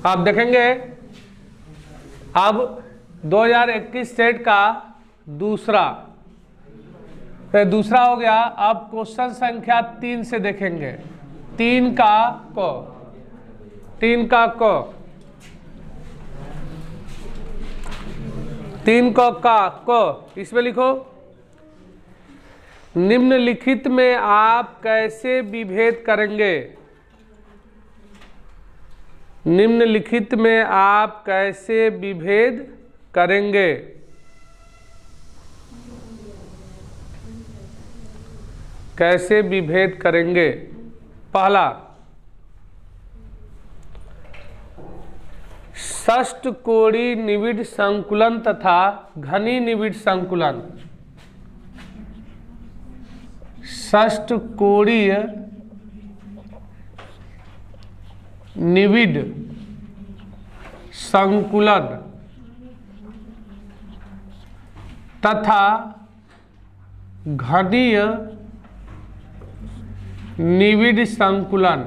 आप देखेंगे अब 2021 सेट का दूसरा हो गया। अब क्वेश्चन संख्या 3 से देखेंगे। 3 का क इसमें लिखो, निम्नलिखित में आप कैसे विभेद करेंगे? निम्नलिखित में आप कैसे विभेद करेंगे? कैसे विभेद करेंगे? पहला, षष्ठकोणीय निविड़ संकुलन तथा घनी निविड़ संकुलन। षष्ठकोणीय निविड़ संकुलन तथा घनीय निविड़ संकुलन।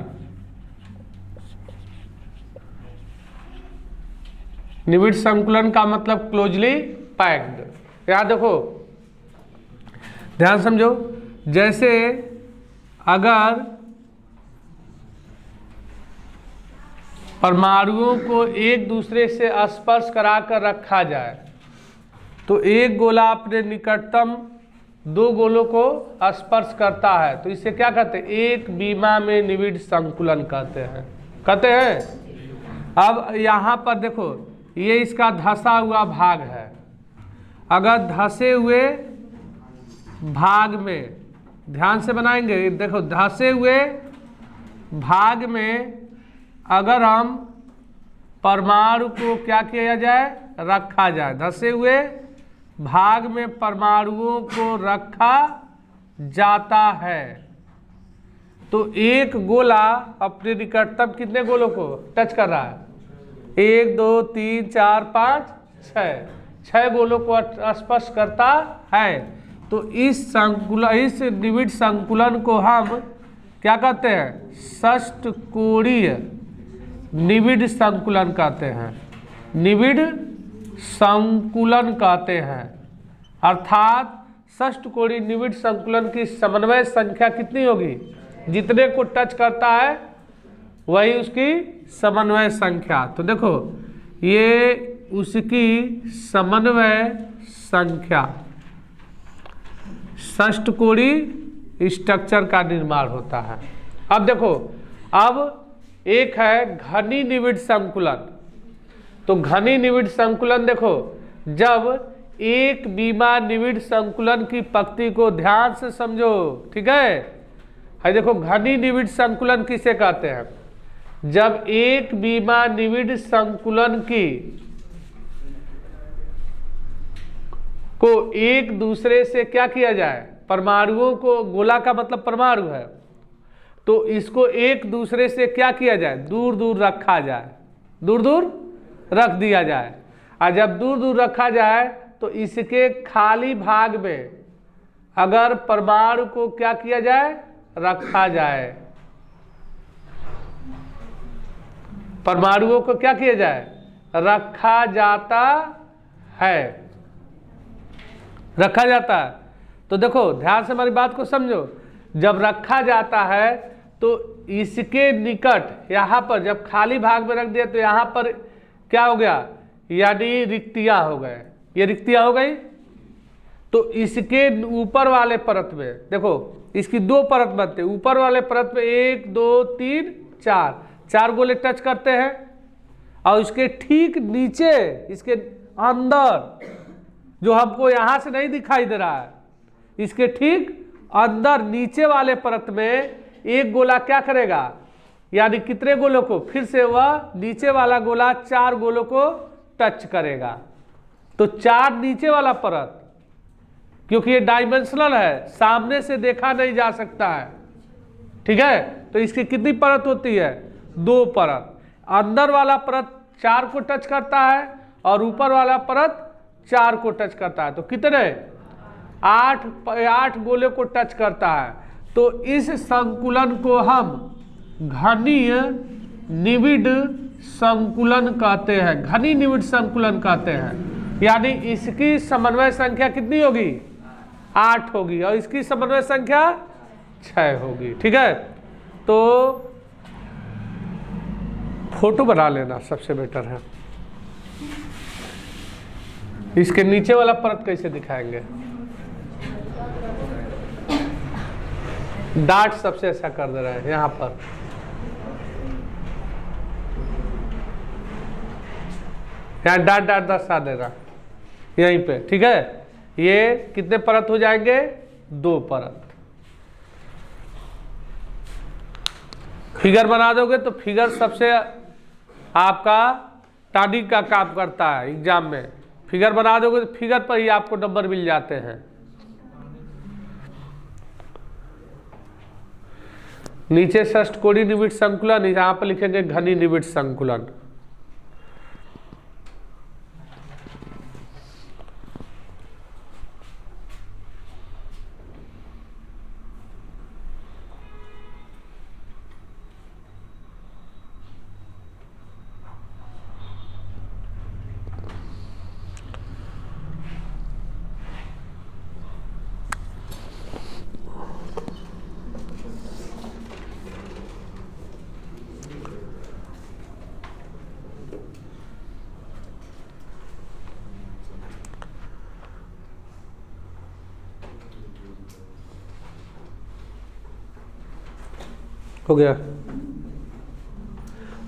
निविड़ संकुलन का मतलब क्लोजली पैक्ड। याद देखो, ध्यान समझो। जैसे अगर परमाणुओं को एक दूसरे से स्पर्श कराकर रखा जाए तो एक गोला अपने निकटतम दो गोलों को स्पर्श करता है, तो इसे क्या कहते हैं? एक बीमा में निविड़ संकुलन कहते हैं। अब यहाँ पर देखो, ये इसका धंसा हुआ भाग है। अगर धंसे हुए भाग में, ध्यान से बनाएंगे, देखो धंसे हुए भाग में अगर हम परमाणु को क्या किया जाए? रखा जाए। धंसे हुए भाग में परमाणुओं को रखा जाता है तो एक गोला अपने निकटतम कितने गोलों को टच कर रहा है? 1 2 3 4 5 6 गोलों को स्पर्श करता है। तो इस निविड़ संकुलन को हम क्या कहते हैं? षष्ठकोणीय निविड़ संकुलन कहते हैं। निविड़ संकुलन कहते हैं। अर्थात षष्ठकोणीय निविड़ संकुलन की समन्वय संख्या कितनी होगी? जितने को टच करता है वही उसकी समन्वय संख्या। तो देखो, ये उसकी समन्वय संख्या, षष्ठकोणीय स्ट्रक्चर का निर्माण होता है। अब देखो, अब एक है घनी निविड़ संकुलन। तो घनी निविड़ संकुलन देखो, जब एक बीमा निविड़ संकुलन की पंक्ति को ध्यान से समझो, ठीक है। देखो, घनी निविड़ संकुलन किसे कहते हैं? जब एक बीमा निविड़ संकुलन की को एक दूसरे से क्या किया जाए? परमाणुओं को, गोला का मतलब परमाणु है, तो इसको एक दूसरे से क्या किया जाए? दूर दूर रखा जाए, दूर दूर रख दिया जाए। और जब दूर दूर रखा जाए तो इसके खाली भाग में अगर परमाणु को क्या किया जाए? रखा जाए। परमाणुओं को क्या किया जाए? रखा जाता है, रखा जाता है। तो देखो, ध्यान से हमारी बात को समझो। जब रखा जाता है तो इसके निकट यहाँ पर जब खाली भाग में रख दिया तो यहाँ पर क्या हो गया? यानी रिक्तियाँ हो गए। ये रिक्तियाँ हो गई। तो इसके ऊपर वाले परत में देखो, इसकी दो परत बनते हैं। ऊपर वाले परत में 1 2 3 4 गोले टच करते हैं, और इसके ठीक नीचे, इसके अंदर, जो हमको यहाँ से नहीं दिखाई दे रहा है, इसके ठीक अंदर नीचे वाले परत में एक गोला क्या करेगा? यानी कितने गोलों को? फिर से वह नीचे वाला गोला 4 गोलों को टच करेगा। तो 4 नीचे वाला परत, क्योंकि ये डायमेंशनल है, सामने से देखा नहीं जा सकता है, ठीक है। तो इसकी कितनी परत होती है? 2 परत। अंदर वाला परत 4 को टच करता है और ऊपर वाला परत 4 को टच करता है। तो कितने? 8 गोले को टच करता है। तो इस संकुलन को हम घनीय निविड संकुलन कहते हैं, घनी निविड संकुलन कहते हैं। यानी इसकी समन्वय संख्या कितनी होगी? 8 होगी और इसकी समन्वय संख्या 6 होगी। ठीक है, तो फोटो बना लेना सबसे बेटर है। इसके नीचे वाला परत कैसे दिखाएंगे? डाट सबसे अच्छा कर दे रहे हैं यहाँ पर। यहाँ डाट डाट दर्शा दे रहा यहीं पे। ठीक है, ये कितने परत हो जाएंगे? 2 परत। फिगर बना दोगे तो फिगर सबसे आपका टाडी का काम करता है एग्जाम में। फिगर बना दोगे तो फिगर पर ही आपको नंबर मिल जाते हैं। नीचे षष्ठकोणीय निविड संकुलन, यहाँ पर लिखेंगे घनी निविड संकुलन। हो गया।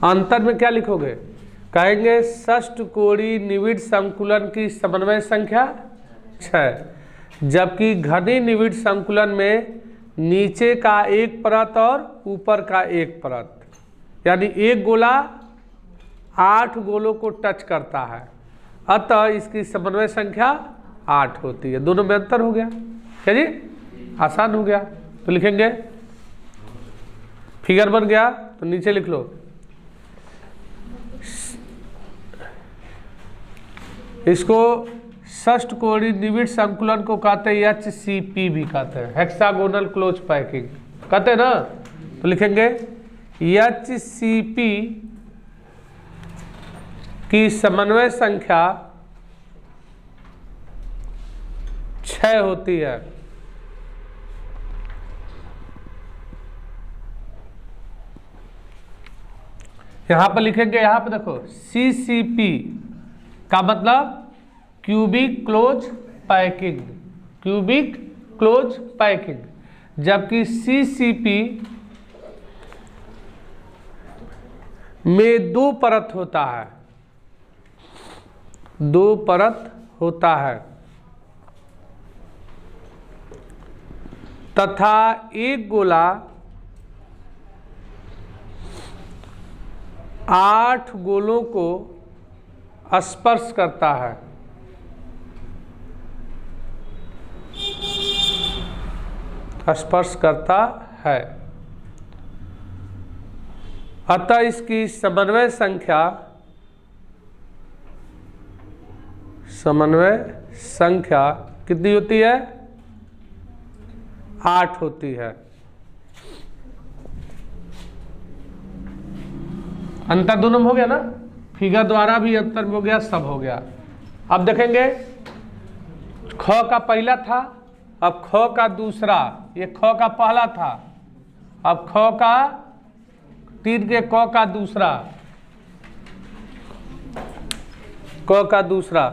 अंतर में क्या लिखोगे? कहेंगे षष्ठकोणीय निविड संकुलन की समन्वय संख्या 6, जबकि घनी निविड संकुलन में नीचे का एक परत और ऊपर का एक परत, यानी एक गोला 8 गोलों को टच करता है, अतः इसकी समन्वय संख्या 8 होती है। दोनों में अंतर हो गया। क्या जी? आसान हो गया। तो लिखेंगे, फिगर बन गया तो नीचे लिख लो इसको षष्ठकोणीय निविड संकुलन को कहते हैं HCP भी कहते हैं, हेक्सागोनल क्लोज पैकिंग कहते हैं ना। तो लिखेंगे HCP की समन्वय संख्या 6 होती है। यहां पर लिखेंगे, यहां पर देखो CCP का मतलब cubic close packing, cubic close packing, जबकि CCP में 2 परत होता है, 2 परत होता है तथा एक गोला 8 गोलों को स्पर्श करता है। स्पर्श करता है, अतः इसकी समन्वय संख्या कितनी होती है? 8 होती है। अंतर दोनों में हो गया ना, फिगर द्वारा भी अंतर हो गया, सब हो गया। अब देखेंगे ख का पहला था, अब ख का दूसरा, ये ख का पहला था, अब ख का 3 के क का दूसरा, क का दूसरा।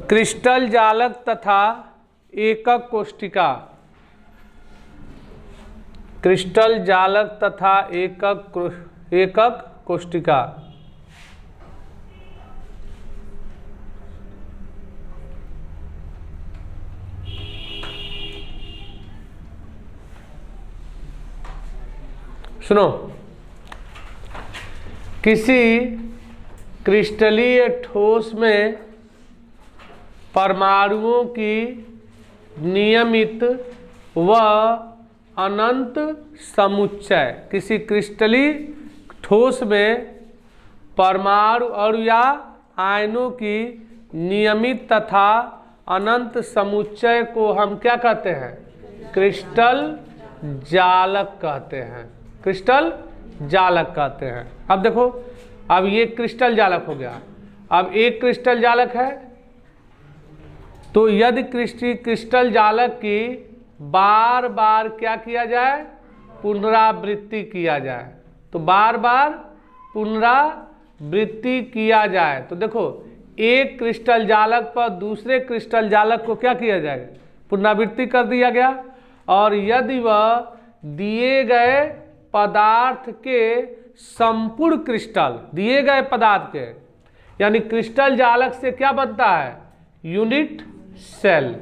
क्रिस्टल जालक तथा एकक कोष्ठिका, क्रिस्टल जालक तथा एकक कोष्ठिका। सुनो, किसी क्रिस्टलीय ठोस में परमाणुओं की नियमित व अनंत समुच्चय, किसी क्रिस्टलीय ठोस में परमाणु अणु या आयनों की नियमित तथा अनंत समुच्चय को हम क्या कहते हैं? क्रिस्टल जालक कहते हैं। क्रिस्टल जालक कहते हैं। अब देखो, अब ये क्रिस्टल जालक हो गया। अब एक क्रिस्टल जालक है, तो यदि क्रिस्टल जालक की बार बार क्या किया जाए, पुनरावृत्ति किया जाए, तो बार बार पुनरावृत्ति किया जाए, तो देखो एक क्रिस्टल जालक पर दूसरे क्रिस्टल जालक को क्या किया जाएगा, पुनरावृत्ति कर दिया गया। और यदि वह दिए गए पदार्थ के संपूर्ण क्रिस्टल, दिए गए पदार्थ के, यानी क्रिस्टल जालक से क्या बनता है, यूनिट सेल,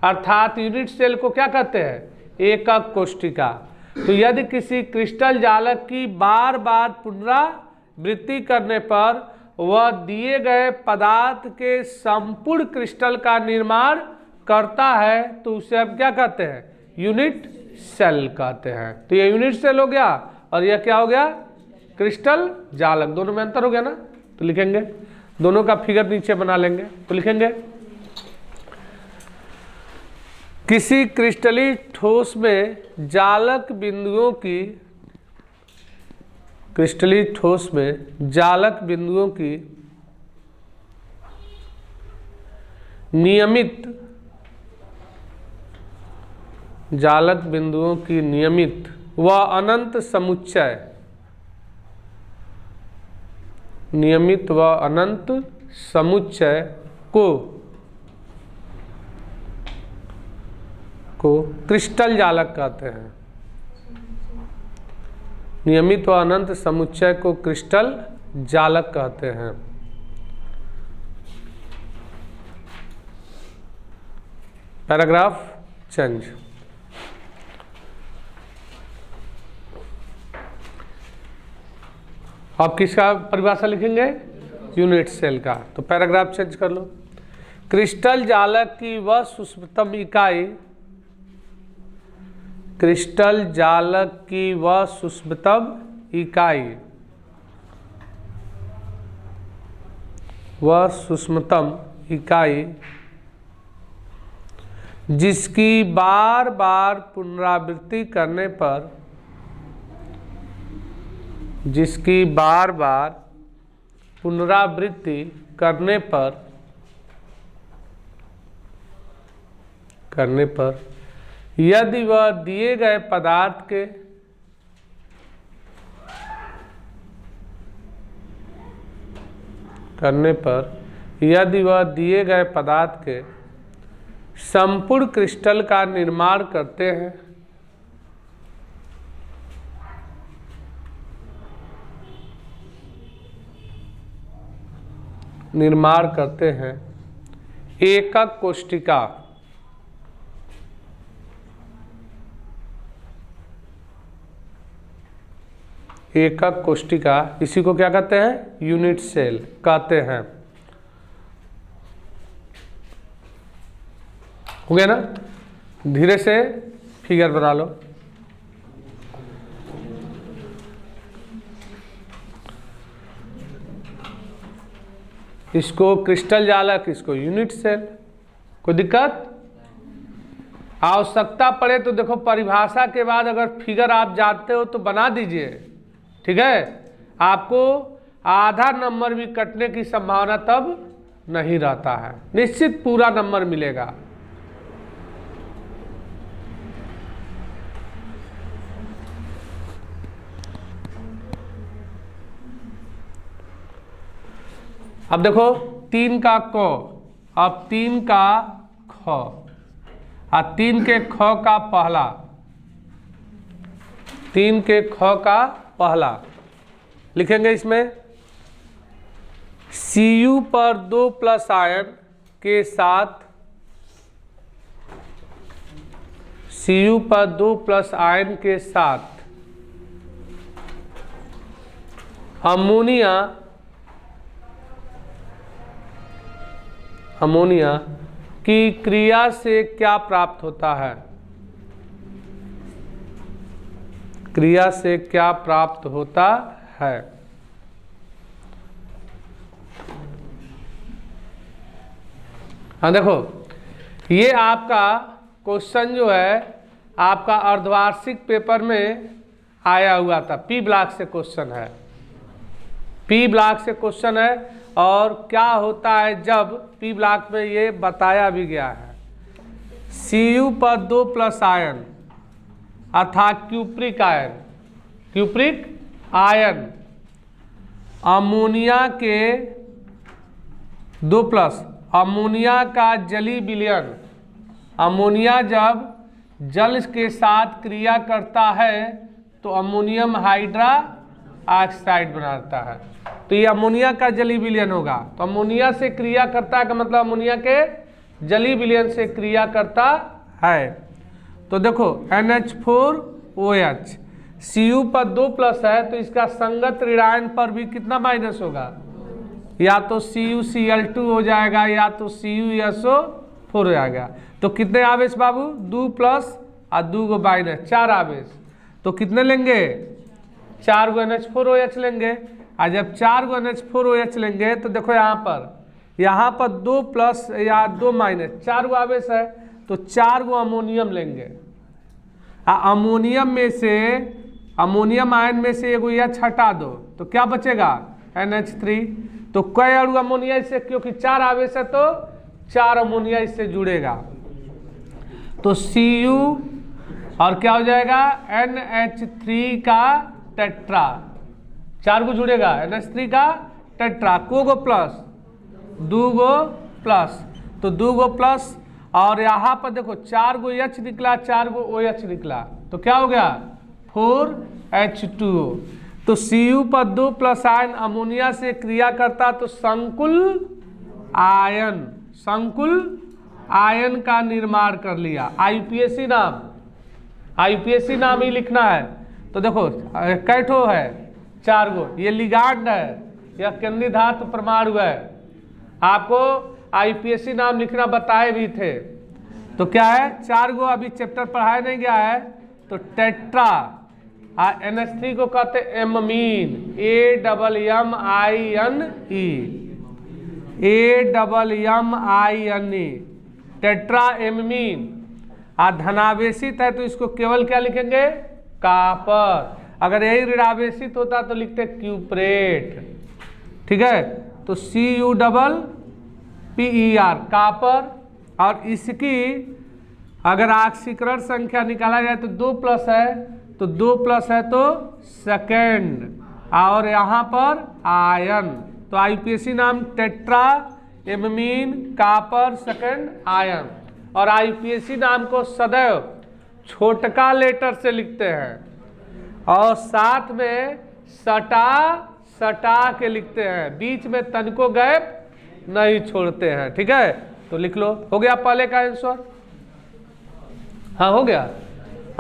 अर्थात यूनिट सेल को क्या कहते हैं, एकक कोशिका। तो यदि किसी क्रिस्टल जालक की बार बार पुनरावृत्ति करने पर वह दिए गए पदार्थ के संपूर्ण क्रिस्टल का निर्माण करता है, तो उसे हम क्या कहते हैं, यूनिट सेल कहते हैं। तो ये यूनिट सेल हो गया और यह क्या हो गया, क्रिस्टल जालक। दोनों में अंतर हो गया ना, तो लिखेंगे, दोनों का फिगर नीचे बना लेंगे। तो लिखेंगे किसी क्रिस्टलीय ठोस में जालक बिंदुओं की, क्रिस्टलीय ठोस में जालक बिंदुओं की नियमित, जालक बिंदुओं की नियमित व अनंत समुच्चय, नियमित व अनंत समुच्चय को क्रिस्टल जालक कहते हैं। नियमित व अनंत समुच्चय को क्रिस्टल जालक कहते हैं। Paragraph change. आप किसका परिभाषा लिखेंगे, यूनिट सेल का। तो पैराग्राफ चेंज कर लो। क्रिस्टल जालक की वह सूक्ष्मतम इकाई, क्रिस्टल जालक की वह सूक्ष्मतम इकाई, वह सूक्ष्मतम इकाई जिसकी बार बार पुनरावृत्ति करने पर, जिसकी बार बार पुनरावृत्ति करने पर यदि वह दिए गए पदार्थ के, करने पर यदि वह दिए गए पदार्थ के संपूर्ण क्रिस्टल का निर्माण करते हैं, निर्माण करते हैं एकक कोशिका, एकक कोशिका, इसी को क्या कहते हैं, यूनिट सेल कहते हैं। हो गया ना, धीरे से फिगर बना लो। इसको क्रिस्टल जालक, इसको यूनिट सेल। कोई दिक्कत? आवश्यकता पड़े तो देखो परिभाषा के बाद अगर फिगर आप जानते हो तो बना दीजिए, ठीक है। आपको आधा नंबर भी कटने की संभावना तब नहीं रहता है, निश्चित पूरा नंबर मिलेगा। अब देखो 3 का क, अब 3 का ख, और 3 के ख का पहला, 3 के ख का पहला लिखेंगे। इसमें Cu पर 2+ आयन के साथ, Cu पर 2+ आयन के साथ अमोनिया की क्रिया से क्या प्राप्त होता है, क्रिया से क्या प्राप्त होता है। हाँ देखो, ये आपका क्वेश्चन जो है आपका अर्धवार्षिक पेपर में आया हुआ था, पी ब्लॉक से क्वेश्चन है, पी ब्लॉक से क्वेश्चन है। और क्या होता है जब पी ब्लॉक में ये बताया भी गया है, Cu पर 2+ आयन अर्थात cupric ion, cupric ion ammonia के 2+, अमोनिया का जली विलयन, अमोनिया जब जल के साथ क्रिया करता है तो अमोनियम हाइड्रा ऑक्साइड बनाता है, तो ये अमोनिया का जली विलयन होगा। तो अमोनिया से क्रिया करता है का मतलब अमोनिया के जली विलयन से क्रिया करता है। तो देखो NH4OH, Cu पर 2+ है तो इसका संगत ऋणायन पर भी कितना माइनस होगा, या तो CuCl2 हो जाएगा या तो CuSO4 हो जाएगा। तो कितने आवेश बाबू, 2+ और 2 माइनस, 4 आवेश। तो कितने लेंगे, 4 NH4OH लेंगे। और जब 4 NH4OH लेंगे तो देखो यहाँ पर 2+ या 2 माइनस, 4 आवेश है तो 4 अमोनियम लेंगे। अमोनियम में से, अमोनियम आयन में से एगो H हटा दो तो क्या बचेगा, NH3। तो कई अणु अमोनिया इससे, क्योंकि 4 आवेश है तो 4 अमोनिया इससे जुड़ेगा, तो Cu और क्या हो जाएगा, NH3 का टेट्रा, 4 को जुड़ेगा, NH3 का टेट्रा, को प्लस, 2 प्लस, तो 2 प्लस। और यहाँ पर देखो 4 H निकला, 4 OH निकला, तो क्या हो गया, 4H2O। तो Cu पर 2+ आयन अमोनिया से क्रिया करता तो संकुल आयन, संकुल आयन का निर्माण कर लिया। IUPAC नाम, IUPAC नाम ही लिखना है। तो देखो कैठो है, 4 गो, ये लिगांड है, यह केंद्रीय धातु परमाणु है। आपको IUPAC नाम लिखना बताए भी थे। तो क्या है, 4 गो, अभी चैप्टर पढ़ाया नहीं गया है। तो टेट्रा, NH3 को कहते एममीन, AMMINE, टेट्रा एममीन। धनावेशित है तो इसको केवल क्या लिखेंगे, कापर। अगर यही ऋणावेशित होता तो लिखते क्यूप्रेट, ठीक है। तो CuPER, कापर। और इसकी अगर ऑक्सीकरण संख्या निकाला जाए तो 2+ है, तो 2+ है तो सेकेंड, और यहाँ पर आयन। तो IUPAC नाम टेट्रा एममीन कापर सेकेंड आयन। और IUPAC नाम को सदैव छोटका लेटर से लिखते हैं और साथ में सटा के लिखते हैं, बीच में तनको गैप नहीं छोड़ते हैं, ठीक है। तो लिख लो, हो गया पहले का आंसर, हाँ हो गया।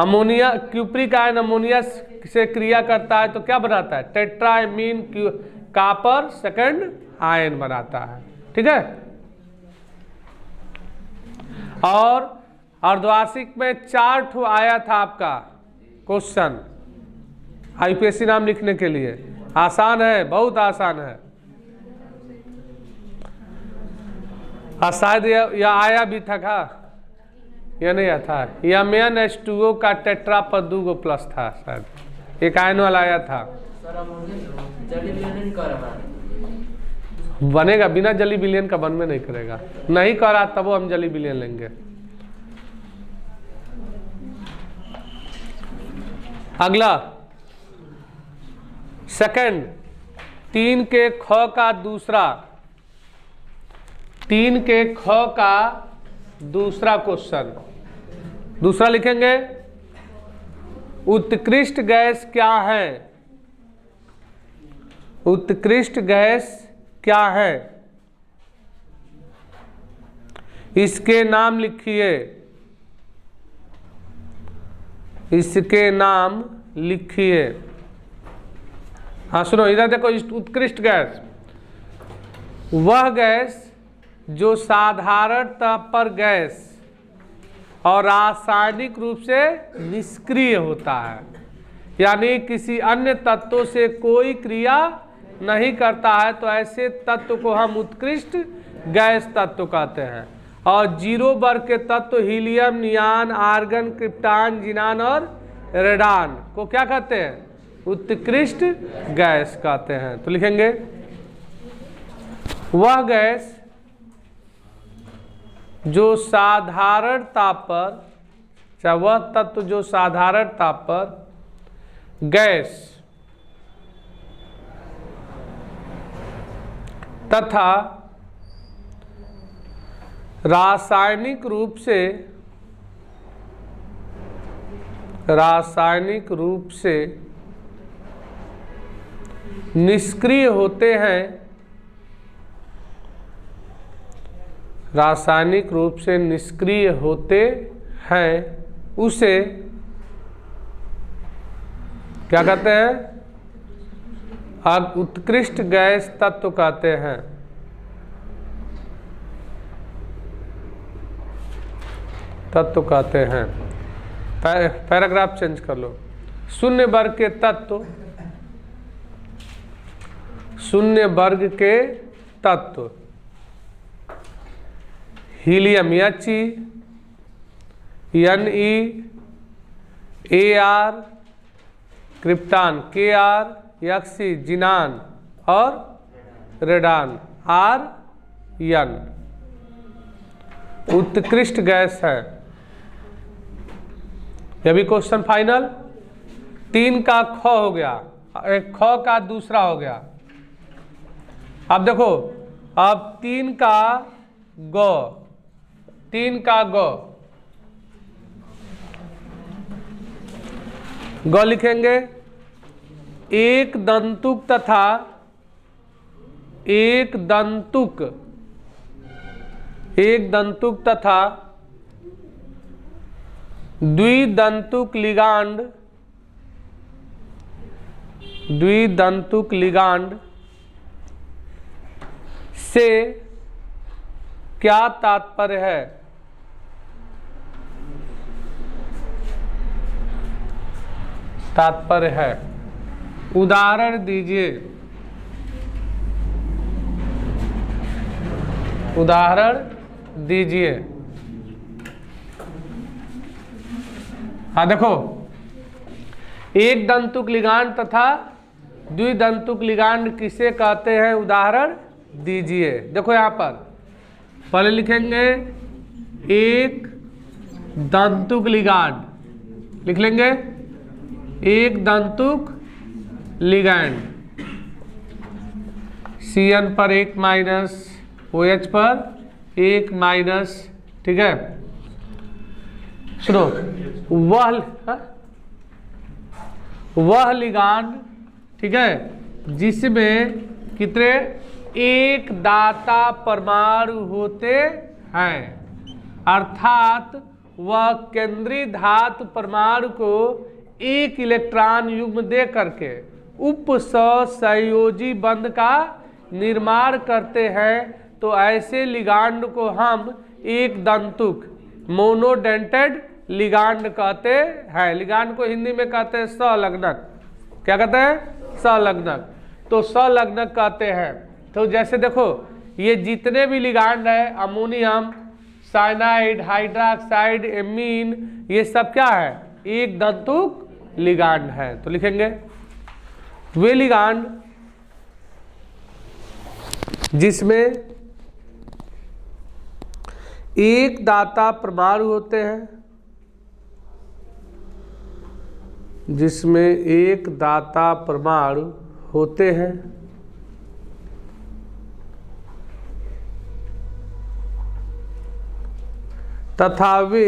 अमोनिया, क्यूप्रिक आयन अमोनिया से क्रिया करता है तो क्या बनाता है, टेट्राएमीन कापर सेकंड आयन बनाता है, ठीक है। और अर्धवार्षिक में 4 ठो आया था आपका क्वेश्चन IUPAC नाम लिखने के लिए। आसान है, बहुत आसान है। शायद यह आया भी था का, यह नहीं आया था, यह MnH2O का टेट्रा पर 2 प्लस था, शायद एक आयन वाला आया था। बनेगा, बिना जली विलयन का बनने नहीं करेगा, नहीं करा तब हम जली विलयन लेंगे। अगला सेकंड, 3 के ख का दूसरा, 3 के ख का दूसरा क्वेश्चन, दूसरा लिखेंगे, उत्कृष्ट गैस क्या है, उत्कृष्ट गैस क्या है, इसके नाम लिखिए, इसके नाम लिखिए। हाँ सुनो इधर देखो, उत्कृष्ट गैस वह गैस जो साधारण ताप पर गैस और रासायनिक रूप से निष्क्रिय होता है, यानी किसी अन्य तत्वों से कोई क्रिया नहीं करता है, तो ऐसे तत्व को हम उत्कृष्ट गैस तत्व कहते हैं। और 0 वर्ग के तत्व हीलियम, नियान, आर्गन, क्रिप्टान, जिनान और रेडान को क्या कहते हैं? उत्कृष्ट गैस कहते हैं। तो लिखेंगे वह गैस जो साधारण ताप पर, चाहे वह तत्व जो साधारण ताप पर गैस तथा रासायनिक रूप से निष्क्रिय होते हैं, रासायनिक रूप से निष्क्रिय होते हैं, उसे क्या कहते हैं? उत्कृष्ट गैस तत्व कहते हैं। पैराग्राफ चेंज कर लो। शून्य वर्ग के तत्व helium He, Ne, Ar, krypton Kr, Xc, जिनान और रेडान Rn उत्कृष्ट गैस है। यह भी क्वेश्चन फाइनल। 3 का ख हो गया, एक ख का दूसरा हो गया। अब देखो, अब 3 का ग लिखेंगे। एक दंतुक तथा द्विदंतुक लिगांड से क्या तात्पर्य है? उदाहरण दीजिए। हाँ देखो, एक दंतुक लिगांड तथा द्विदंतुक लिगांड किसे कहते हैं? उदाहरण दीजिए। देखो यहाँ पर पहले लिखेंगे एक दंतुक लिगांड, लिख लेंगे एक दंतुक लिगैंड, Cn पर 1 माइनस, OH पर 1 माइनस, ठीक है। सुनो, वह लिगांड, ठीक है, जिसमें कितने एक दाता परमाणु होते हैं, अर्थात वह केंद्रीय धातु परमाणु को एक इलेक्ट्रॉन युग्म दे करके उपसहसंयोजी बंध का निर्माण करते हैं। तो ऐसे लिगांड को हम एक दंतुक मोनोडेंटेड लिगांड कहते हैं। लिगांड को हिंदी में कहते हैं संलग्नक। क्या कहते हैं? संलग्नक। तो संलग्नक कहते हैं। तो जैसे देखो, ये जितने भी लिगांड है, अमोनियम, साइनाइड, हाइड्रोक्साइड, एमीन, ये सब क्या है? एक दंतुक लिगांड है। तो लिखेंगे वे लिगांड जिसमें एक दाता परमाणु होते हैं, जिसमें एक दाता परमाणु होते हैं, तथा वे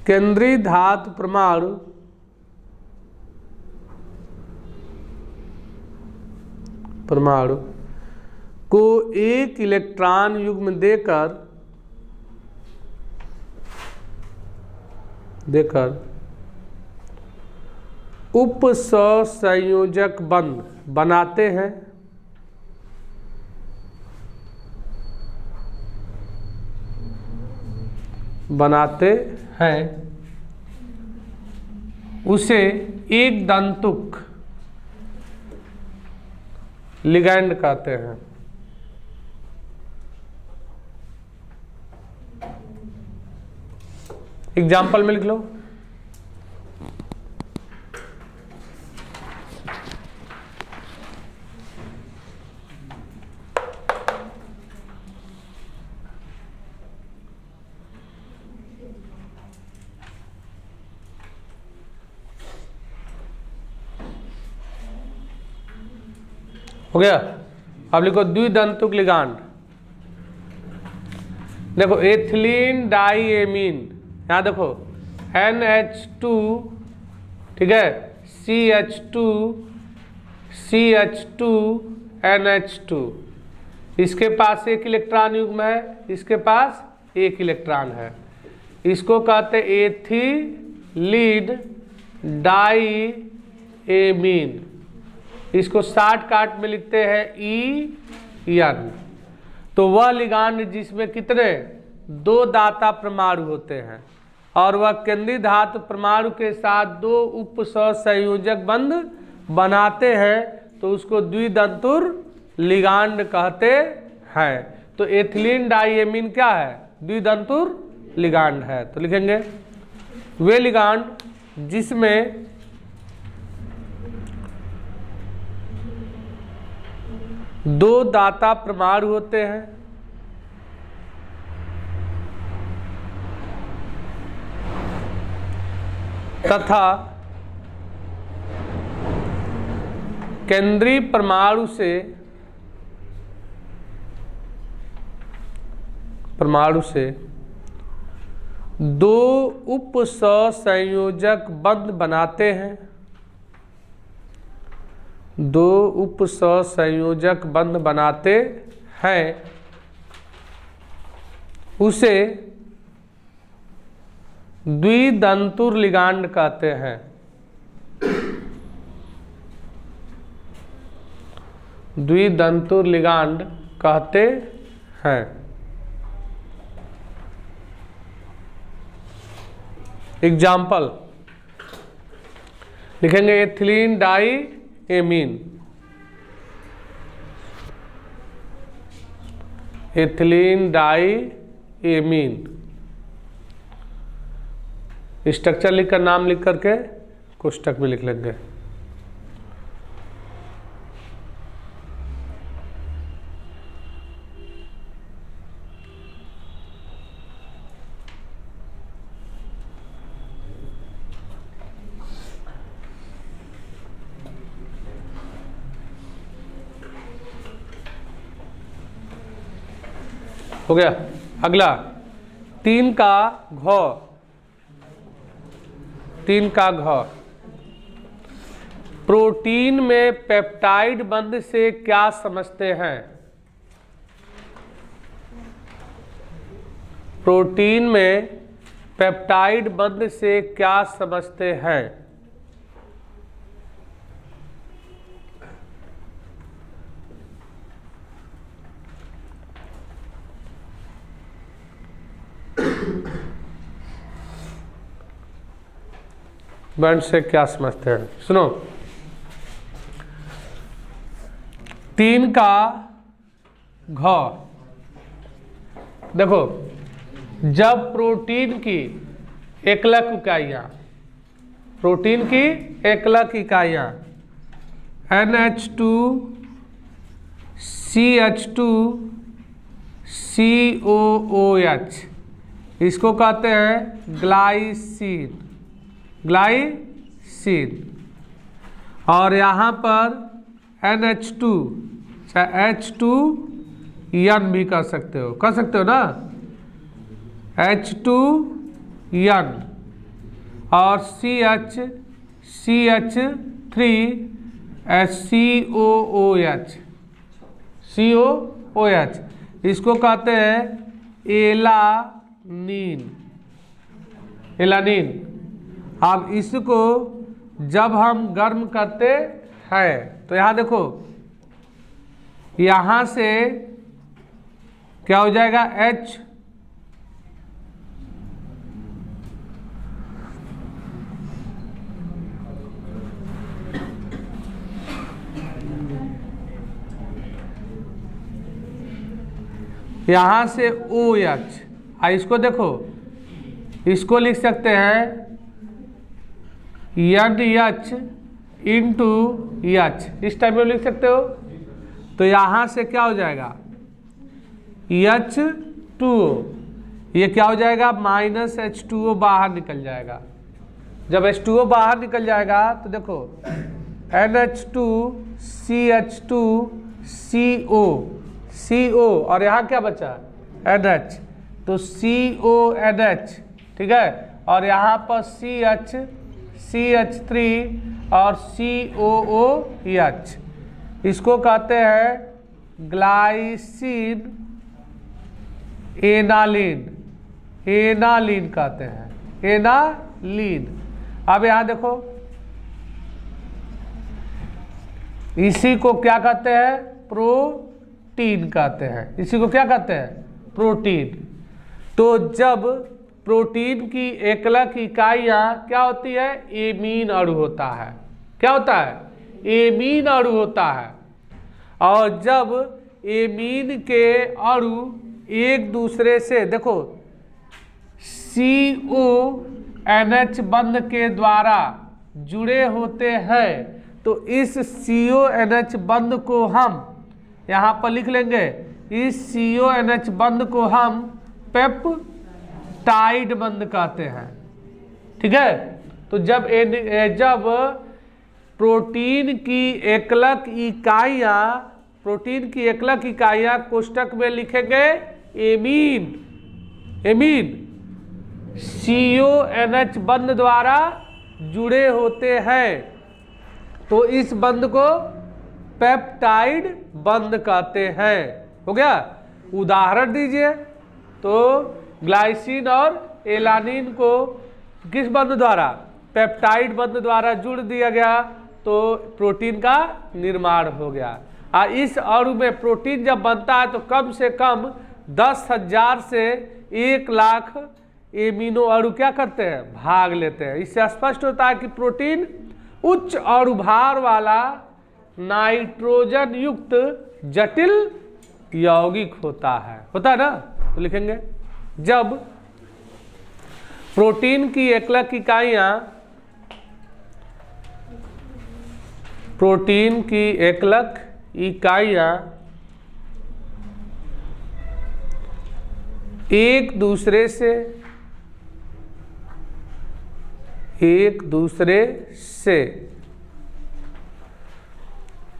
केंद्रीय धातु परमाणु को एक इलेक्ट्रॉन युग्म देकर उपसहसंयोजक बंध बनाते हैं, उसे एक दंतुक लिगैंड कहते हैं। एग्जाम्पल में लिख लो। हो गया। अब लिखो द्विदंतुक लिगांड। देखो एथिलीन डाइएमीन, यहाँ देखो NH2, ठीक है, CH2 CH2 NH2, इसके पास एक इलेक्ट्रॉन युग्म है, इसके पास एक इलेक्ट्रॉन है। इसको कहते एथिलीन डाइएमीन। इसको शॉर्ट काट में लिखते हैं EN। तो वह लिगांड जिसमें कितने 2 दाता परमाणु होते हैं और वह केंद्रीय धातु परमाणु के साथ 2 उप सहसंयोजक बंध बनाते हैं तो उसको द्विदंतुर लिगांड कहते हैं। तो एथिलीन डाइएमीन क्या है? द्विदंतुर लिगांड है। तो लिखेंगे वे लिगांड जिसमें दो दाता परमाणु होते हैं तथा केंद्रीय परमाणु से 2 उप सहसंयोजक बंध बनाते हैं। 2 उप सहसंयोजक बंध बनाते हैं उसे द्विदंतुर लिगांड कहते हैं। द्विदंतुर लिगांड कहते हैं। एग्जाम्पल लिखेंगे ethylene diamine. Ethylene diamine structure लिखकर नाम लिख करके कोष्टक में लिख लेंगे। हो गया। अगला 3 का घ। 3 का घ प्रोटीन में पेप्टाइड बंध से क्या समझते हैं? प्रोटीन में पेप्टाइड बंध से क्या समझते हैं? बंध से क्या समझते हैं? सुनो, 3 का घ देखो, जब प्रोटीन की एकलक इकाइयाँ, प्रोटीन की एकलक इकाइयाँ NH2 CH2 COOH, इसको कहते हैं ग्लाइसिन। ग्लाइसिन। और यहाँ पर NH2 चाहे H2N भी कर सकते हो, ना, H2N और CH3COOH, इसको कहते हैं एलानीन। एलानीन। अब इसको जब हम गर्म करते हैं तो यहाँ देखो, यहाँ से क्या हो जाएगा? H यहाँ से OH। इसको देखो, इसको लिख सकते हैं NH इंटू H, इस टाइप में लिख सकते हो। तो यहाँ से क्या हो जाएगा H2O, ये क्या हो जाएगा -H2O बाहर निकल जाएगा। जब H2O बाहर निकल जाएगा तो देखो NH2CH2CO और यहाँ क्या बचा NH, तो CONH, ठीक है। और यहाँ पर CH3 और COOH, इसको कहते हैं ग्लाइसिन एनालिन, एनालिन कहते हैं, एनालिन। अब यहाँ देखो इसी को क्या कहते हैं प्रोटीन कहते हैं, इसी को क्या कहते हैं प्रोटीन। तो जब प्रोटीन की एकलक इकाइयाँ क्या होती है एमीन अणु होता है, क्या होता है एमीन अणु होता है। और जब एमीन के अणु एक दूसरे से देखो CONH बंध के द्वारा जुड़े होते हैं, तो इस CONH बंध को हम यहाँ पर लिख लेंगे, इस CONH बंध को हम पेप्टाइड बंध कहते हैं, ठीक है। तो जब प्रोटीन की एकलक इकाइयाँ कोष्टक में लिखेंगे एमीन, CONH बंध द्वारा जुड़े होते हैं, तो इस बंध को पेप्टाइड बंध कहते हैं। हो गया, उदाहरण दीजिए। तो ग्लाइसिन और एलानिन को किस बंध द्वारा पेप्टाइड बंध द्वारा जुड़ दिया गया, तो प्रोटीन का निर्माण हो गया। इस अणु में प्रोटीन जब बनता है तो कम से कम 10,000 से 1 लाख एमिनो अणु क्या करते हैं भाग लेते हैं। इससे स्पष्ट होता है कि प्रोटीन उच्च अणुभार वाला नाइट्रोजन युक्त जटिल यौगिक होता है ना। तो लिखेंगे जब प्रोटीन की एकलक इकाइयाँ एक दूसरे से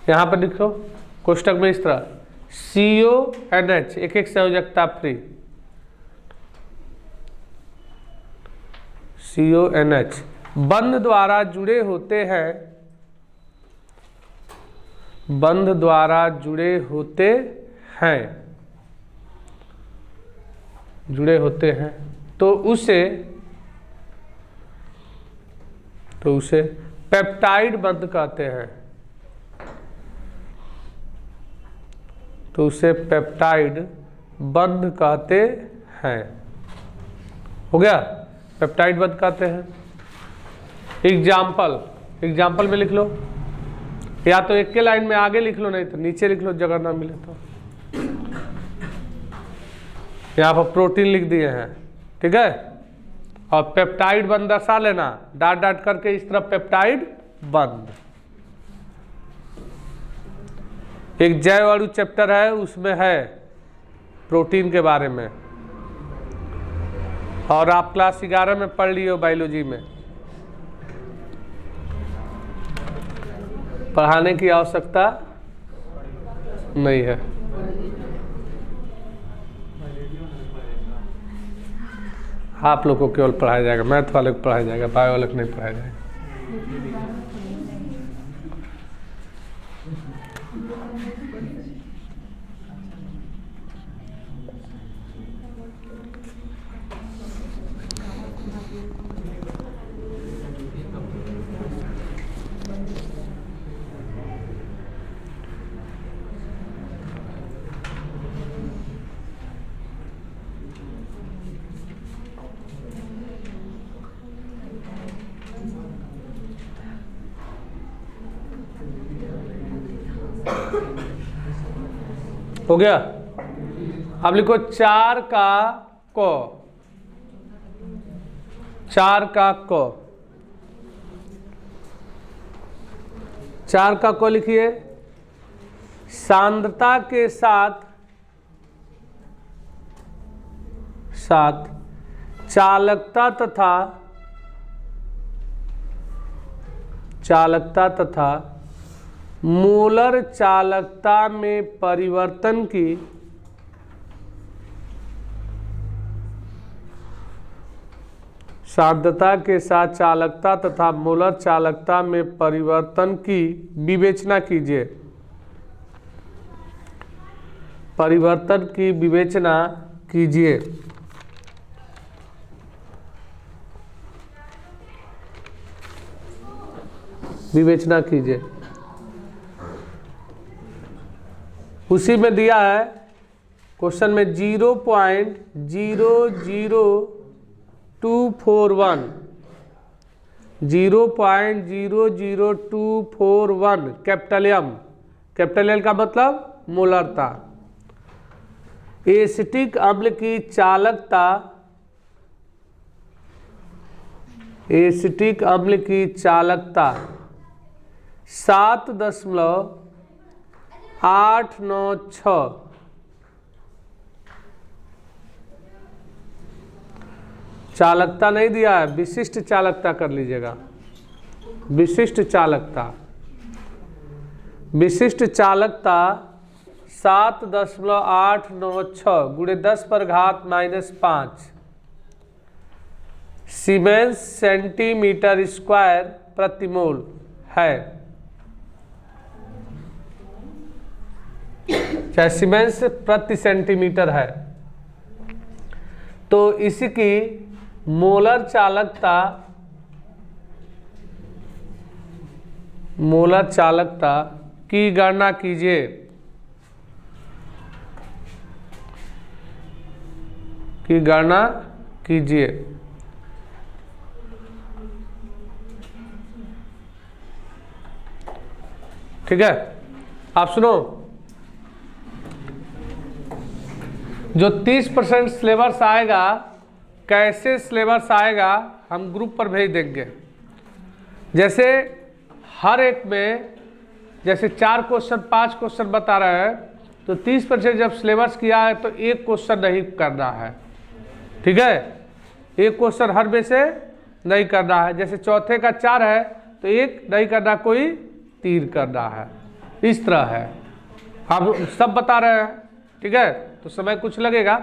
यहाँ पर लिखो कोष्टक में इस तरह CONH एक संयोजकता फ्री CONH बंध द्वारा जुड़े होते हैं तो उसे पेप्टाइड बंध कहते हैं। हो गया, पेप्टाइड बंध कहते हैं। एग्जाम्पल में लिख लो, या तो एक के लाइन में आगे लिख लो, नहीं तो नीचे लिख लो जगह ना मिले तो। यहाँ पर प्रोटीन लिख दिए हैं, ठीक है, और पेप्टाइड बंध दर्शा लेना डाट डाट करके इस तरफ पेप्टाइड बंध। एक जैव अणु चैप्टर है, उसमें है प्रोटीन के बारे में, और आप क्लास 11 में पढ़ लिए हो बायोलॉजी में। पढ़ाने की आवश्यकता नहीं है। आप लोग को केवल पढ़ाया जाएगा, मैथ वाले को पढ़ाया जाएगा, बायो वाले को नहीं पढ़ाया जाएगा। हो गया। अब लिखो 4 का क, 4 का क, 4 का क लिखिए। सांद्रता के साथ चालकता तथा मोलर चालकता में परिवर्तन की सांद्रता के साथ चालकता तथा मोलर चालकता में परिवर्तन की विवेचना कीजिए। परिवर्तन की विवेचना कीजिए। विवेचना कीजिए। उसी में दिया है क्वेश्चन में 0.000241 0.00241 कैपिटल एम, कैपिटल एल का मतलब मोलरता। एसिटिक अम्ल की चालकता, एसिटिक अम्ल की चालकता 7.896। चालकता नहीं दिया है, विशिष्ट चालकता कर लीजिएगा। विशिष्ट चालकता, विशिष्ट चालकता 7.896 गुणे 10⁻⁻5 सीमेंस सेंटीमीटर स्क्वायर प्रति मोल है। चाहे सीमेंस प्रति सेंटीमीटर है, तो इसकी मोलर चालकता की गणना कीजिए। की गणना कीजिए। ठीक है, आप सुनो। जो 30% सिलेबस आएगा, कैसे सिलेबस आएगा हम ग्रुप पर भेज देंगे। जैसे हर एक में जैसे 4 क्वेश्चन 5 क्वेश्चन बता रहे हैं, तो 30% जब सिलेबस किया है तो एक क्वेश्चन नहीं करना है। ठीक है, एक क्वेश्चन हर में से नहीं करना है। जैसे चौथे का 4 है तो एक नहीं करना, कोई 3 करना है। इस तरह है, हम सब बता रहे हैं। ठीक है, तो समय कुछ लगेगा।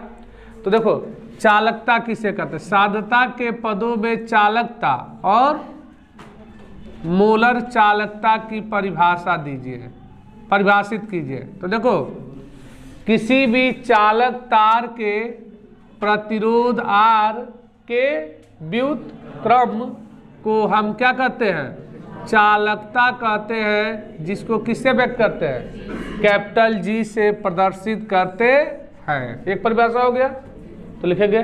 तो देखो, चालकता किसे कहते हैं? सांद्रता के पदों में चालकता और मोलर चालकता की परिभाषा दीजिए, परिभाषित कीजिए। तो देखो, किसी भी चालक तार के प्रतिरोध R के व्युत्क्रम को हम क्या कहते हैं? चालकता कहते हैं, जिसको किससे व्यक्त करते हैं? कैपिटल G से प्रदर्शित करते हैं। एक परिभाषा हो गया, तो लिखेंगे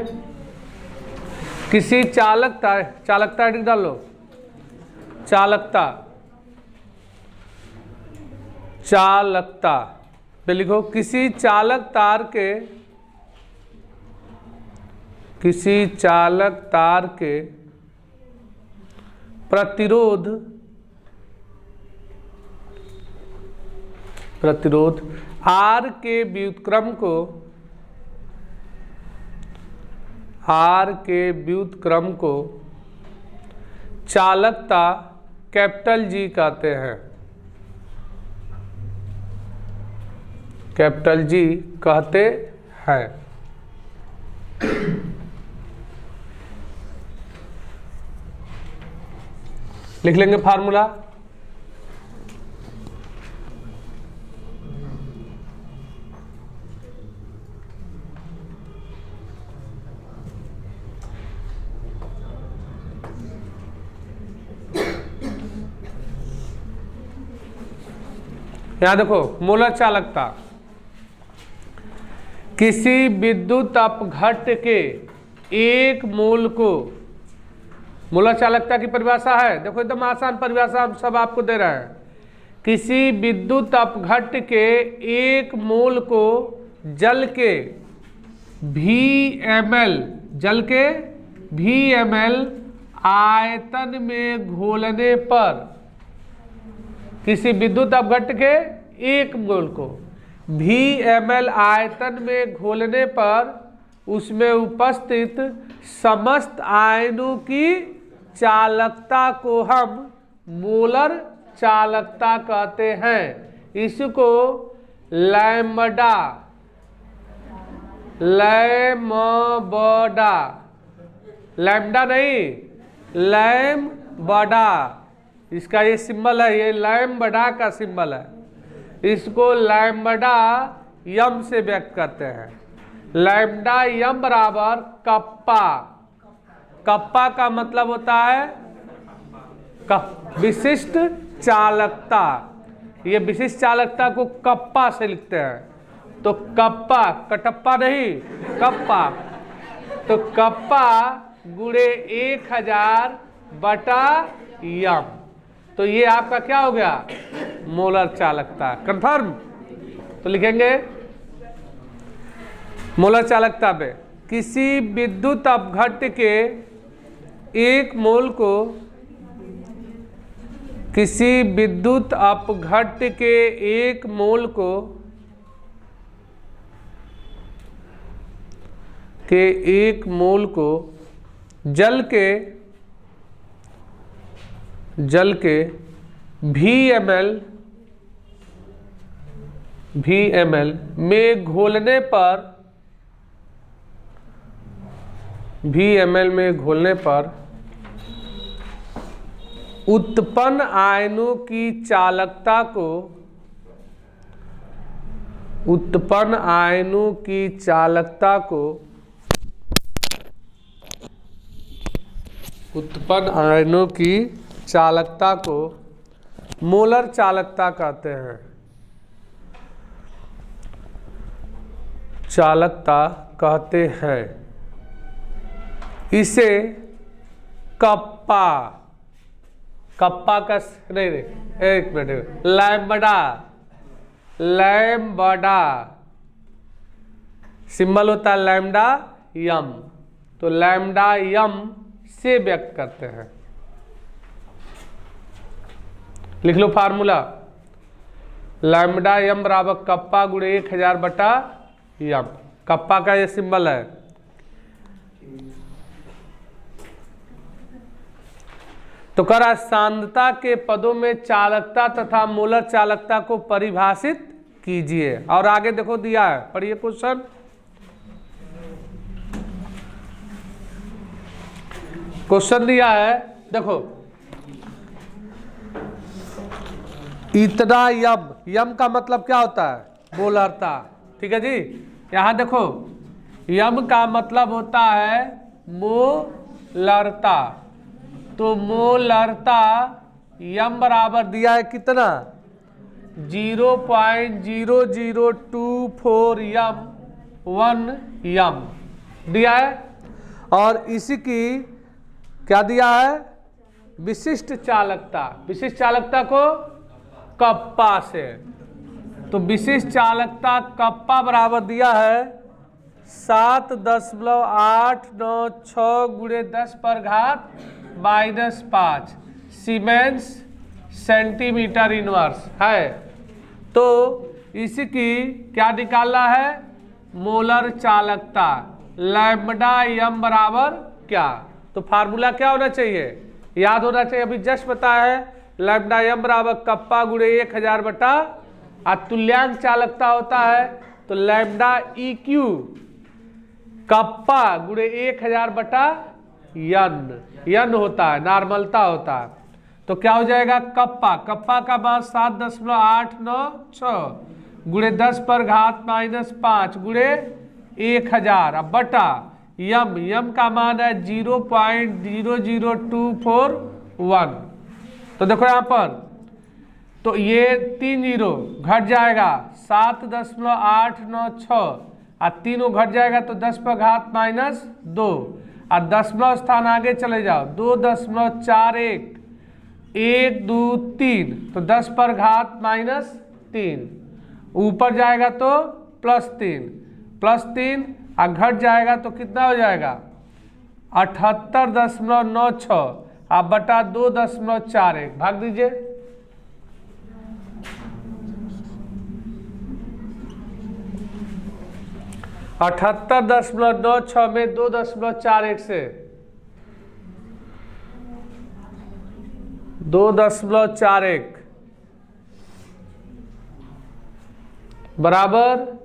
किसी चालकता हेडिंग डाल लो। चालकता पे लिखो किसी चालक तार के प्रतिरोध R के व्युत्क्रम को चालकता कैपिटल G कहते हैं। कैपिटल G कहते हैं। लिख लेंगे फार्मूला। यहां देखो, मोलर चालकता किसी विद्युत अपघट्य के एक मोल को, मोलर चालकता की परिभाषा है। देखो, एकदम आसान परिभाषा हम सब आपको दे रहे हैं। किसी विद्युत अपघट्य के एक मोल को जल के VmL आयतन में घोलने पर, किसी विद्युत अपघट्य के 1 मोल को VmL आयतन में घोलने पर उसमें उपस्थित समस्त आयनों की चालकता को हम मोलर चालकता कहते हैं। इसको लैम्बडा लैम्बडा नहीं, लैम्बडा, इसका ये सिंबल है, ये लैम्बडा का सिंबल है। इसको लैम्बडा यम से व्यक्त करते हैं। लैम्बडा यम बराबर कप्पा। कप्पा का मतलब होता है विशिष्ट चालकता। ये विशिष्ट चालकता को कप्पा से लिखते हैं। तो कप्पा, कटप्पा नहीं, कप्पा। तो कप्पा गुणे 1000 बटा यम। तो ये आपका क्या हो गया? मोलर चालकता। कंफर्म? तो लिखेंगे मोलर चालकता पे किसी विद्युत अपघट्य के 1 मोल को, किसी विद्युत अपघट्य के 1 मोल को जल के VmL में घोलने पर उत्पन्न आयनों की चालकता को मोलर चालकता कहते हैं। इसे कप्पा का नहीं, एक मिनट, लैम्बडा सिंबल होता है लैम्बडा यम। तो लैम्बडा यम से व्यक्त करते हैं। लिख लो फार्मूला, लैम्बडा यम बराबर कप्पा गुणे 1000 बटा यम। कप्पा का ये सिंबल है। तो कह रहा सांद्रता के पदों में चालकता तथा मोलर चालकता को परिभाषित कीजिए। और आगे देखो दिया है, पढ़िए क्वेश्चन। क्वेश्चन दिया है, देखो इतना यम का मतलब क्या होता है? मोलरता। ठीक है जी। यहां देखो यम का मतलब होता है मोलरता। तो मोलरता यम बराबर दिया है कितना? 0.0024 यम 1 यम दिया है। और इसी की क्या दिया है? विशिष्ट चालकता। विशिष्ट चालकता को कप्पा से। तो विशिष्ट चालकता कप्पा बराबर दिया है 7.896 गुणे 10⁻⁻5 सीमेंस सेंटीमीटर इनवर्स है। तो इसकी क्या निकालना है? मोलर चालकता। लैम्बडा यम बराबर क्या? तो फार्मूला क्या होना चाहिए? याद होना चाहिए, अभी जस्ट बताया है। लैम्बडा यम बराबर कप्पा गुणे 1000 बटा, तुल्यांक चालकता होता है तो लैम्बडा EQ कप्पा गुणे 1000 बटा यन होता है, नॉर्मलता होता है। तो क्या हो जाएगा? कप्पा का मान 7.896 गुणे 10⁻⁻5 गुणे 1000। अब बटा यम का मान है 0.00241। तो देखो यहाँ पर, तो ये 3 जीरो घट जाएगा 7.896 और 3 घट जाएगा तो 10⁻⁻2 और दशमलव स्थान आगे चले जाओ 2.41 1 2 3 तो 10⁻⁻3 ऊपर जाएगा तो +3 और घट जाएगा तो कितना हो जाएगा? 2 78.96 आप बटा 2.41 भाग दीजिए। 78.96 में 2.41 से 2.41 बराबर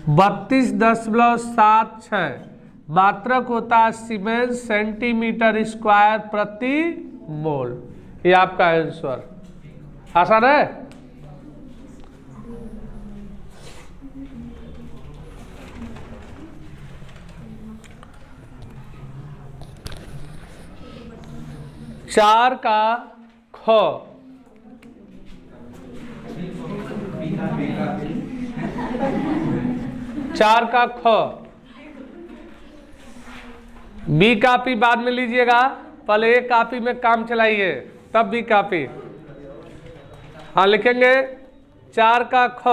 32.76 मात्रक होता है सीमेंस सेंटीमीटर स्क्वायर प्रति मोल। ये आपका आंसर। आसान है। चार का ख चार का ख बी कापी बाद में लीजिएगा, पहले ए कापी में काम चलाइए तब बी कापी। हाँ लिखेंगे 4 का ख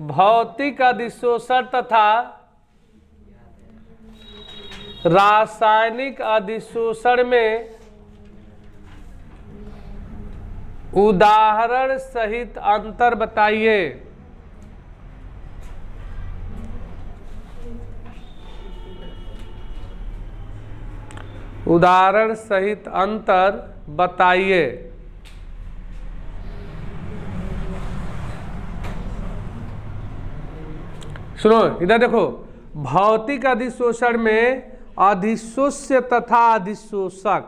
भौतिक अधिशोषण तथा रासायनिक अधिशोषण में उदाहरण सहित अंतर बताइए। उदाहरण सहित अंतर बताइए। सुनो इधर देखो, भौतिक अधिशोषण में अधिशोष्य तथा अधिशोषक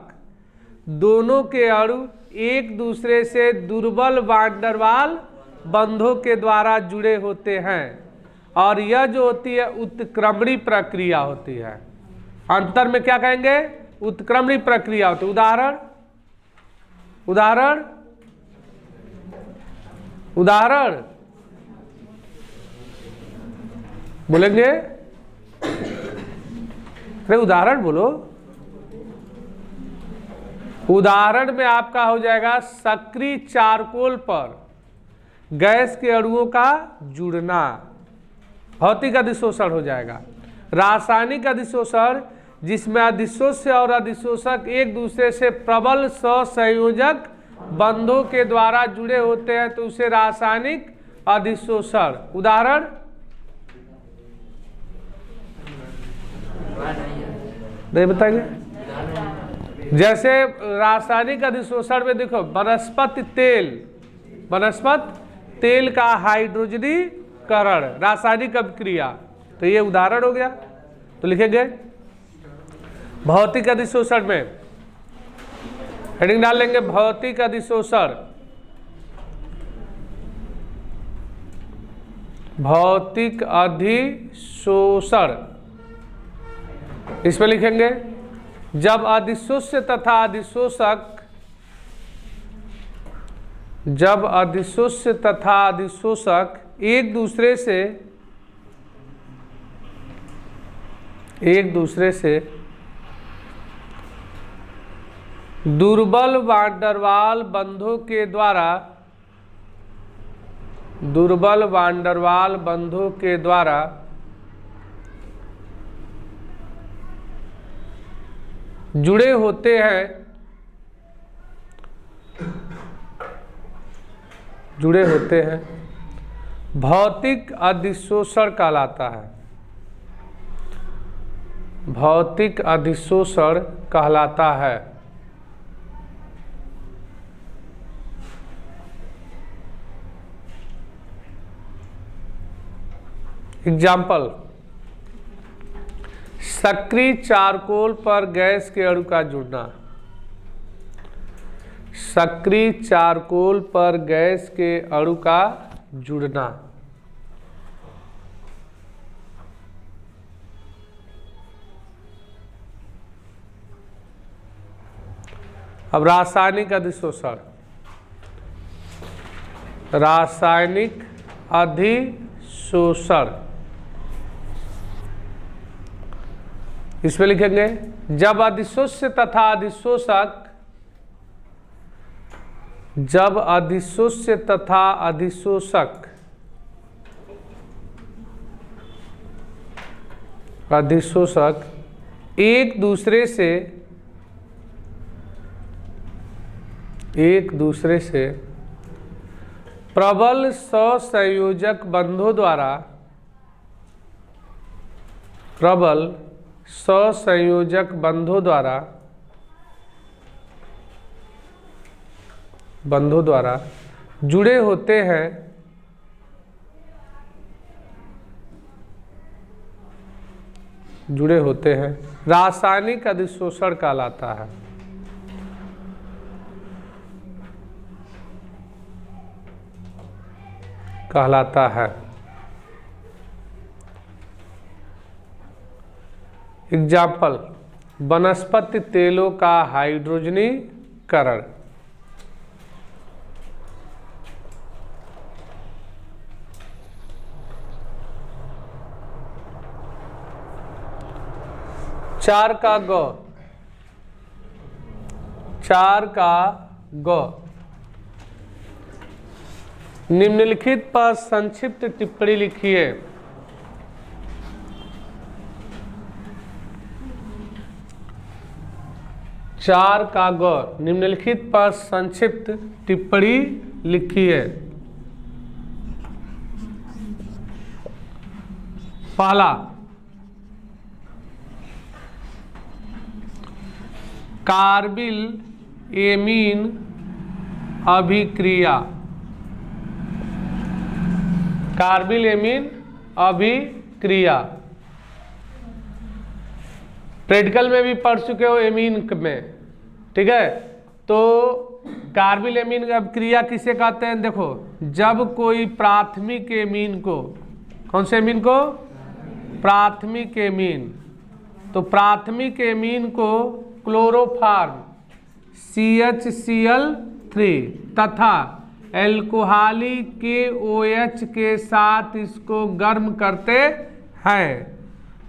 दोनों के अणु एक दूसरे से दुर्बल वान-डेर वाल बंधों के द्वारा जुड़े होते हैं और यह जो होती है उत्क्रमणी प्रक्रिया होती है। अंतर में क्या कहेंगे? उत्क्रमणी प्रक्रिया होती है। उदाहरण उदाहरण उदाहरण बोलेंगे? अरे उदाहरण बोलो। उदाहरण में आपका हो जाएगा सक्रिय चारकोल पर गैस के अणुओं का जुड़ना, भौतिक अधिशोषण हो जाएगा। रासायनिक अधिशोषण जिसमें अधिशोष्य और अधिशोषक एक दूसरे से प्रबल सहसंयोजक बंधों के द्वारा जुड़े होते हैं तो उसे रासायनिक अधिशोषण। उदाहरण नहीं बताएंगे? जैसे रासायनिक अधिशोषण में देखो वनस्पति तेल का हाइड्रोजनीकरण रासायनिक अभिक्रिया, तो ये उदाहरण हो गया। तो लिखेंगे भौतिक अधिशोषण में हेडिंग डाल लेंगे भौतिक अधिशोषण। भौतिक अधिशोषण इसमें लिखेंगे जब अधिशोष्य तथा अधिशोषक एक दूसरे से दुर्बल वान-डेर वाल बंधों के द्वारा जुड़े होते हैं भौतिक अधिशोषण कहलाता है। भौतिक अधिशोषण कहलाता है। एग्जाम्पल, सक्रिय चारकोल पर गैस के अणु का जुड़ना। सक्रिय चारकोल पर गैस के अणु का जुड़ना। अब रासायनिक अधिशोषण। रासायनिक अधिशोषण इसमें लिखेंगे जब अधिशोष्य तथा अधिशोषक अधिशोषक एक दूसरे से प्रबल सहसंयोजक बंधों द्वारा जुड़े होते हैं रासायनिक अधिशोषण कहलाता है। एग्जाम्पल, वनस्पति तेलों का हाइड्रोजनीकरण। चार का ग निम्नलिखित पर संक्षिप्त टिप्पणी लिखिए। चार का ग निम्नलिखित पर संक्षिप्त टिप्पणी लिखिए। पहला, कार्बिल एमीन अभिक्रिया। कार्बिल एमीन अभिक्रिया प्रैक्टिकल में भी पढ़ चुके हो एमीन में, ठीक है। तो कार्बिल एमीन अभिक्रिया किसे कहते हैं? देखो, जब कोई प्राथमिक एमीन को, कौन से एमीन को? प्राथमिक एमीन। तो प्राथमिक एमीन को क्लोरोफॉर्म CHCl3 तथा एल्कोहली KOH के साथ इसको गर्म करते हैं।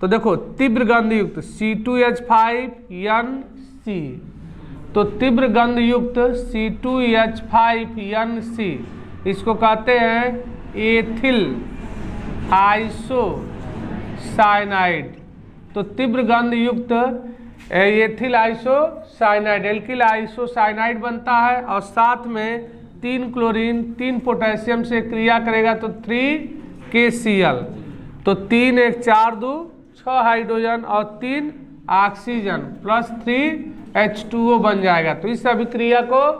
तो देखो, तीव्र गंध युक्त C2H5NC, तो तीव्र गंध युक्त C2H5NC इसको कहते हैं एथिल आइसोसाइनाइड। तो तीव्र गंध युक्त एथिल आइसोसाइनाइड, एल्किल आइसोसाइनाइड बनता है और साथ में 3 क्लोरीन 3 पोटेशियम से क्रिया करेगा तो 3KCl। तो 3 1 4 2 6 हाइड्रोजन और 3 ऑक्सीजन प्लस 3H2O बन जाएगा। तो इस अभिक्रिया को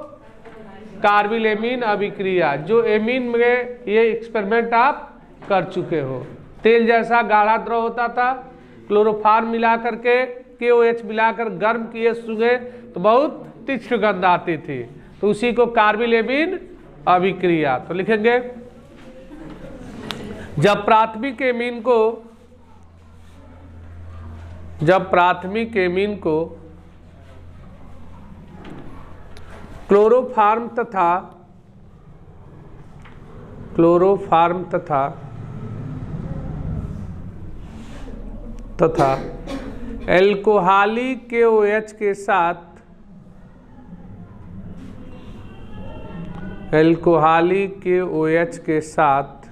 कार्बिल एमीन अभिक्रिया, जो एमीन में ये एक्सपेरिमेंट आप कर चुके हो। तेल जैसा गाढ़ा द्रव होता था, क्लोरोफॉर्म मिला करके KOH मिलाकर गर्म किए सूंघे तो बहुत तीक्ष्ण गंध आती थी, तो उसी को कार्बिल एमीन अभिक्रिया। तो लिखेंगे, जब प्राथमिक एमीन को क्लोरोफॉर्म तथा एल्कोहली KOH के साथ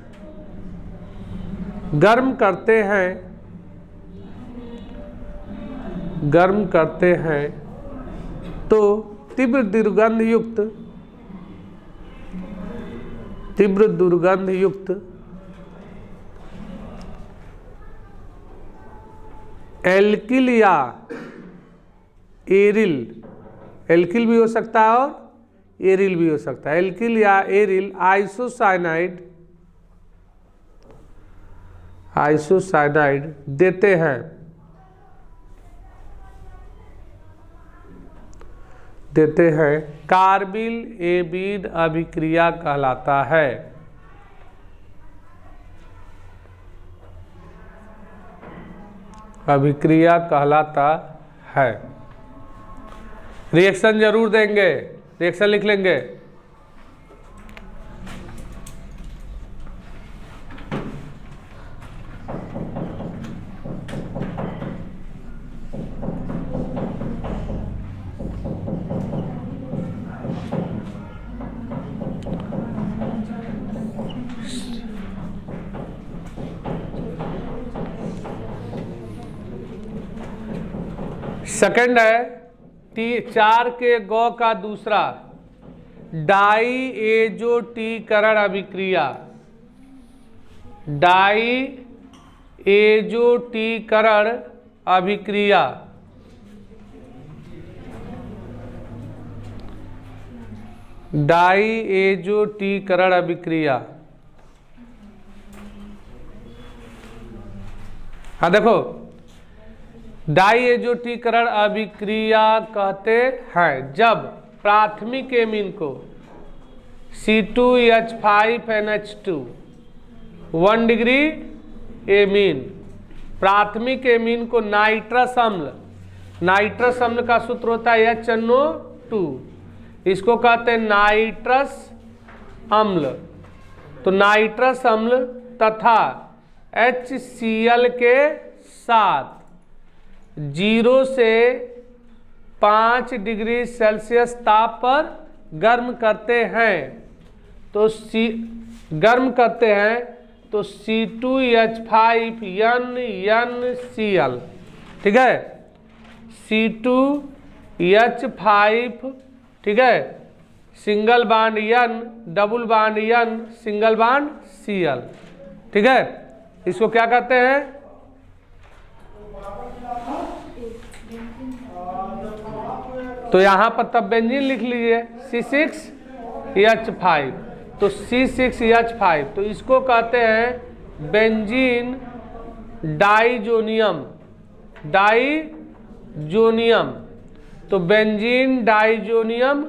गर्म करते हैं तो तीव्र दुर्गंध युक्त एल्किल या एरिल, एल्किल भी हो सकता है और एरिल भी हो सकता है, एल्किल या एरिल आइसोसाइनाइड देते हैं कार्बिल एमीन अभिक्रिया कहलाता है। अभिक्रिया कहलाता है। रिएक्शन जरूर देंगे, रिएक्शन लिख लेंगे। सेकंड है 4 के गौ का दूसरा, डाई एजोटीकरण अभिक्रिया, डाई एजोटीकरण अभिक्रिया, डाई एजोटीकरण अभिक्रिया। हाँ देखो, डाई एजोटीकरण अभिक्रिया कहते हैं जब प्राथमिक एमीन को C2H5NH2 1 डिग्री एमीन, प्राथमिक एमीन को नाइट्रस अम्ल, नाइट्रस अम्ल का सूत्र होता है HNO2, इसको कहते हैं नाइट्रस अम्ल। तो नाइट्रस अम्ल तथा HCl के साथ 0 से 5 डिग्री सेल्सियस ताप पर गर्म करते हैं, तो गर्म करते हैं तो C2H5NNCl, ठीक है, C2H5, ठीक है, single bond N, double bond N, single bond Cl, ठीक है। इसको क्या कहते हैं? तो यहां पर तब बेंजीन लिख लीजिए C6H5, तो C6H5, तो इसको कहते हैं बेंजीन डाइजोनियम, डाइजोनियम। तो बेंजीन डाइजोनियम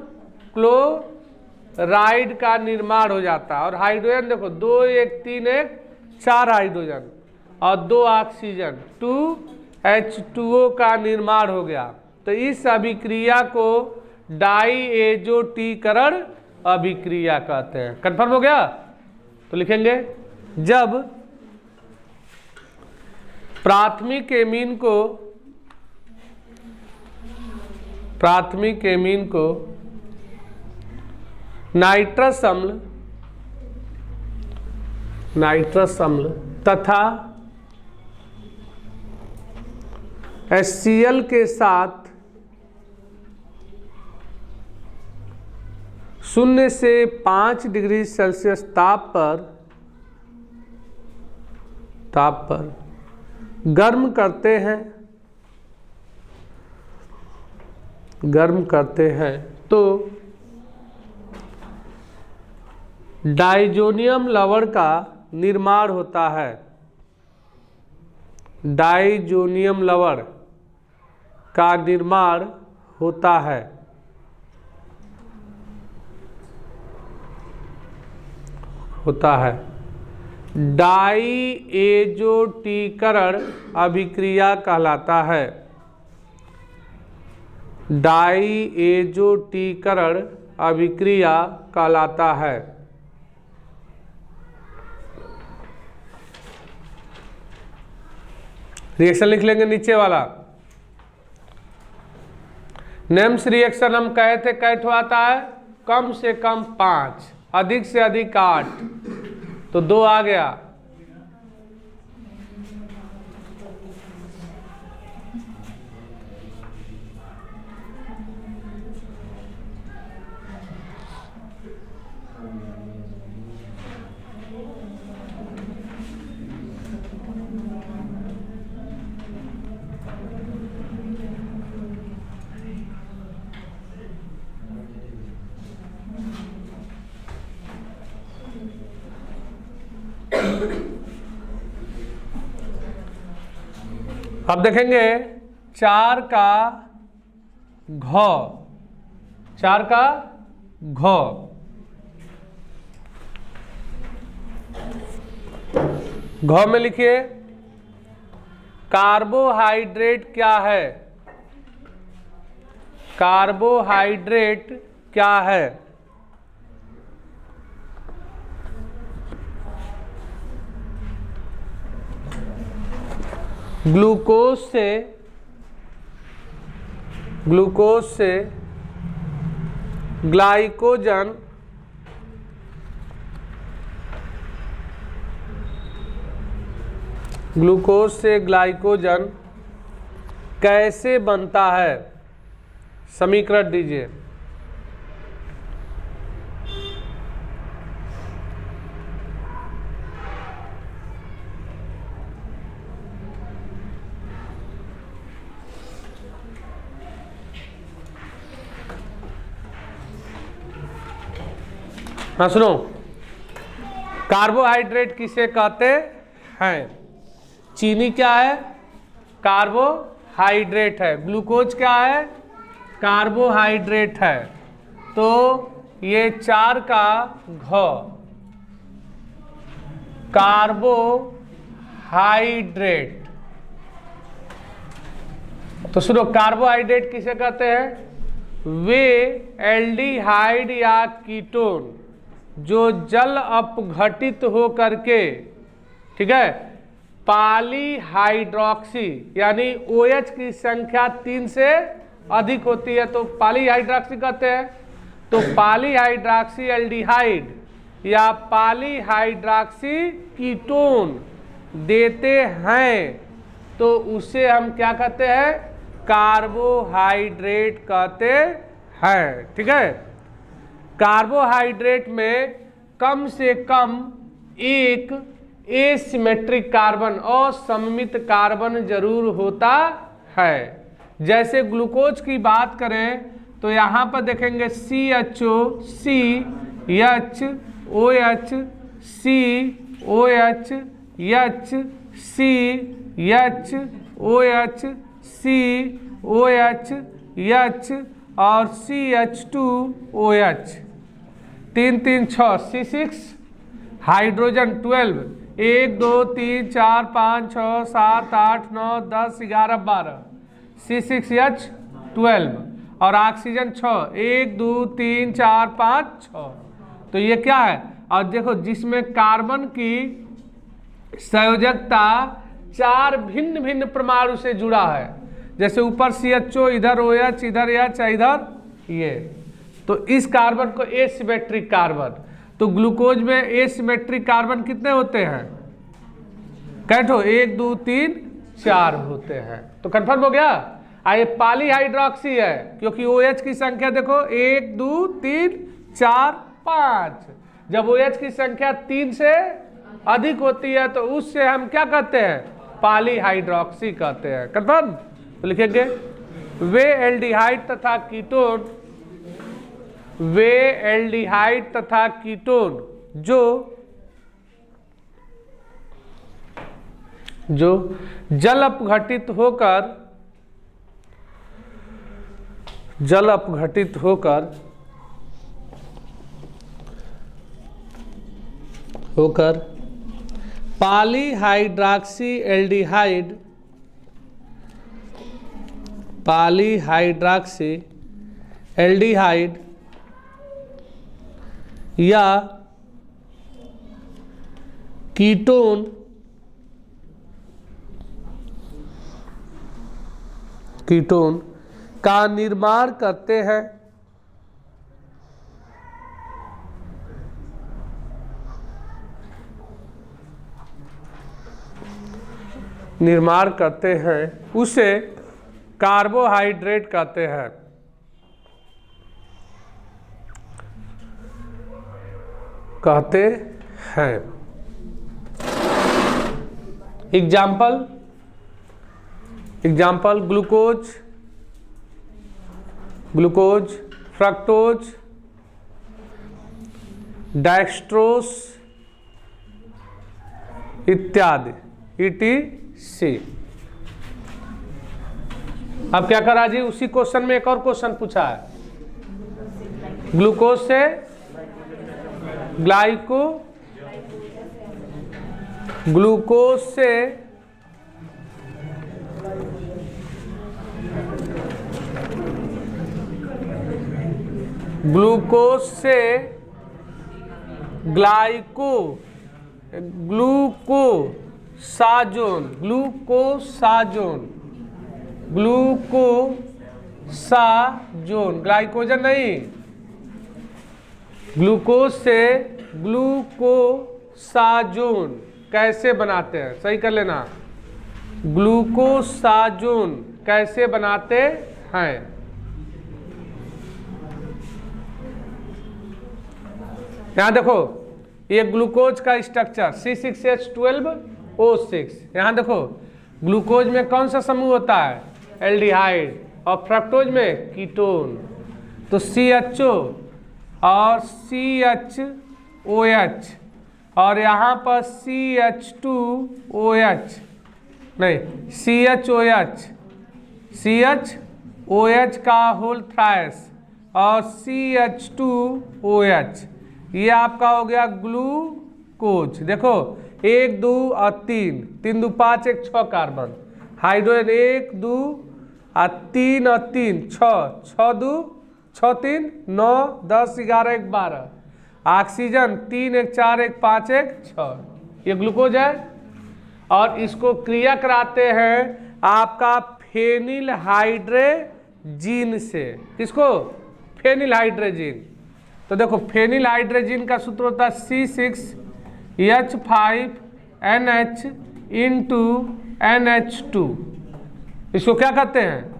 क्लोराइड का निर्माण हो जाता है, और हाइड्रोजन देखो 2 1 3 1 4 हाइड्रोजन और 2 ऑक्सीजन 2H2O का निर्माण हो गया। तो इस अभिक्रिया को डाई एजोटीकरण अभिक्रिया कहते हैं। कंफर्म हो गया? तो लिखेंगे जब प्राथमिक एमीन को नाइट्रस अम्ल तथा HCl के साथ 0 से 5 डिग्री सेल्सियस ताप पर गर्म करते हैं तो डाइजोनियम लवण का निर्माण होता है, डाइजोनियम लवण का निर्माण होता है। डाई एजोटीकरण अभिक्रिया कहलाता है, डाई एजोटीकरण अभिक्रिया कहलाता है। रिएक्शन लिख लेंगे नीचे वाला। नेम्स रिएक्शन हम कहे थे कैठ आता है कम से कम 5, अधिक से अधिक 8, तो 2 आ गया। अब देखेंगे 4 का घ, 4 का घ। घ में लिखिए कार्बोहाइड्रेट क्या है, कार्बोहाइड्रेट क्या है? ग्लूकोज से ग्लाइकोजन कैसे बनता है, समीकरण दीजिए। हाँ सुनो, कार्बोहाइड्रेट किसे कहते हैं? चीनी क्या है? कार्बोहाइड्रेट है। ग्लूकोज क्या है? कार्बोहाइड्रेट है। तो ये 4 का घ, कार्बोहाइड्रेट। तो सुनो, कार्बोहाइड्रेट किसे कहते हैं? वे एल्डिहाइड या कीटोन जो जल अपघटित हो करके, ठीक है, पॉलीहाइड्रोक्सी यानी OH की संख्या 3 से अधिक होती है तो पॉलीहाइड्रोक्सी कहते हैं। तो पॉलीहाइड्रोक्सी एल्डिहाइड या पॉलीहाइड्रोक्सी कीटोन देते हैं तो उसे हम क्या कहते हैं? कार्बोहाइड्रेट कहते हैं। ठीक है, कार्बोहाइड्रेट में कम से कम एक एसिमेट्रिक कार्बन और सममित कार्बन जरूर होता है। जैसे ग्लूकोज की बात करें तो यहाँ पर देखेंगे CHO, CH, OH, COH, H, CH, OH, COH, H और CH2OH। 3 3 6 C6, हाइड्रोजन 12, 1 2 3 4 5 6 7 8 9 10 11 12, C6H12 और ऑक्सीजन 6, 1 2 3 4 5 6। तो ये क्या है? और देखो जिसमें कार्बन की संयोजकता 4 भिन्न भिन्न परमाणु से जुड़ा है, जैसे ऊपर CHO, इधर OH, इधर H, इधर ये, तो इस कार्बन को एसिमेट्रिक कार्बन। तो ग्लूकोज में एसिमेट्रिक कार्बन कितने होते हैं? कैठो? 1 2 3 4 होते हैं। तो कंफर्म हो गया। ये पॉलीहाइड्रोक्सी है क्योंकि OH की संख्या देखो 1 2 3 4 5। जब OH की संख्या 3 से अधिक होती है तो उससे हम क्या कहते हैं? पॉलीहाइड्रोक्सी कहते हैं। कंफर्म? तो लिखेंगे वे एल्डिहाइड तथा कीटोन, वे एल्डिहाइड तथा कीटोन जो जल अपघटित होकर पॉलीहाइड्रोक्सी एल्डिहाइड या कीटोन का निर्माण करते हैं। उसे कार्बोहाइड्रेट कहते हैं। एग्जाम्पल ग्लूकोज, फ्रक्टोज, डेक्सट्रोज इत्यादि ETC। अब क्या करा जी? उसी क्वेश्चन में एक और क्वेश्चन पूछा है। ग्लूकोज से ग्लूकोज से ग्लूकोसाजोन, ग्लाइकोजन नहीं, ग्लूकोज से ग्लूकोसाजोन कैसे बनाते हैं? सही कर लेना। ग्लूकोसाजोन कैसे बनाते हैं। यहां देखो ये ग्लूकोज का स्ट्रक्चर C6H12O6। यहां देखो ग्लूकोज में कौन सा समूह होता है, एल्डिहाइड, और फ्रक्टोज में कीटोन। तो CHO और CHOH और यहाँ पर CH2OH नहीं CHOH का होल थ्राइस और CH2OH, ये आपका हो गया ग्लूकोज। देखो 1 2 और 3, 3 2 5 1 6 कार्बन, हाइड्रोजन 1 2 और 3 और 3 6 6 2 6 3 9 10 11 1 12, ऑक्सीजन 3 1 4 1 5 1 6, ये ग्लूकोज है। और इसको क्रिया कराते हैं आपका फेनिल हाइड्रेजीन से। किसको, फेनिल हाइड्रेजीन। तो देखो फेनिल हाइड्रेजीन का सूत्र होता है C6H5NH इंटू NH2। इसको क्या कहते हैं,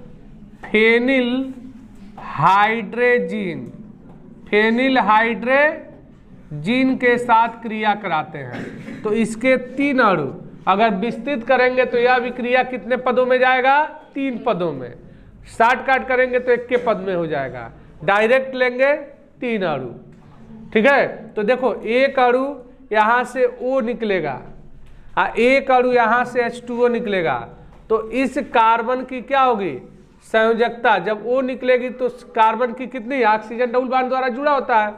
फेनिल हाइड्रेजीन। फेनिल हाइड्रेजीन के साथ क्रिया कराते हैं। तो इसके 3 अणु अगर विस्तृत करेंगे तो यह विक्रिया कितने पदों में जाएगा, 3 पदों में। शॉर्टकट करेंगे तो 1 के पद में हो जाएगा। डायरेक्ट लेंगे 3 अणु, ठीक है। तो देखो एक अणु यहाँ से O निकलेगा, एक अणु यहाँ से H2O निकलेगा। तो इस कार्बन की क्या होगी, संयोजकता। जब O निकलेगी तो कार्बन की कितनी, ऑक्सीजन डबल बॉन्ड द्वारा जुड़ा होता है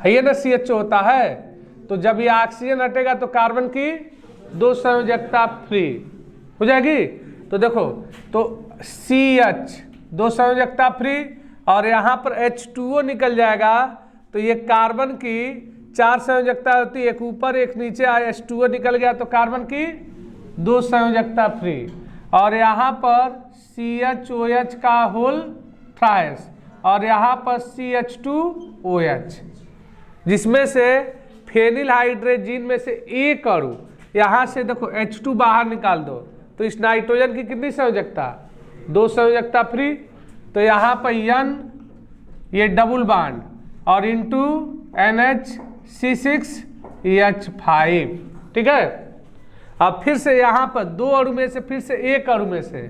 ये ना, CHO होता है। तो जब ये ऑक्सीजन हटेगा तो कार्बन की 2 संयोजकता फ्री हो जाएगी। तो देखो तो CH 2 संयोजकता फ्री और यहाँ पर H2O निकल जाएगा। तो ये कार्बन की 4 संयोजकता होती है, एक ऊपर एक नीचे, H2O निकल गया तो कार्बन की 2 संयोजकता फ्री। और यहाँ पर CHOH का होल थ्राइस और यहाँ पर CH2OH, जिसमें से फेनिल हाइड्रेजीन में से एक अणु यहाँ से देखो H2 बाहर निकाल दो तो इस नाइट्रोजन की कितनी संयोजकता, 2 संयोजकता फ्री। तो यहाँ पर N ये डबल बॉन्ड और इंटू NH(C6H5), ठीक है। अब फिर से यहाँ पर 2 अणु में से फिर से एक अणु में से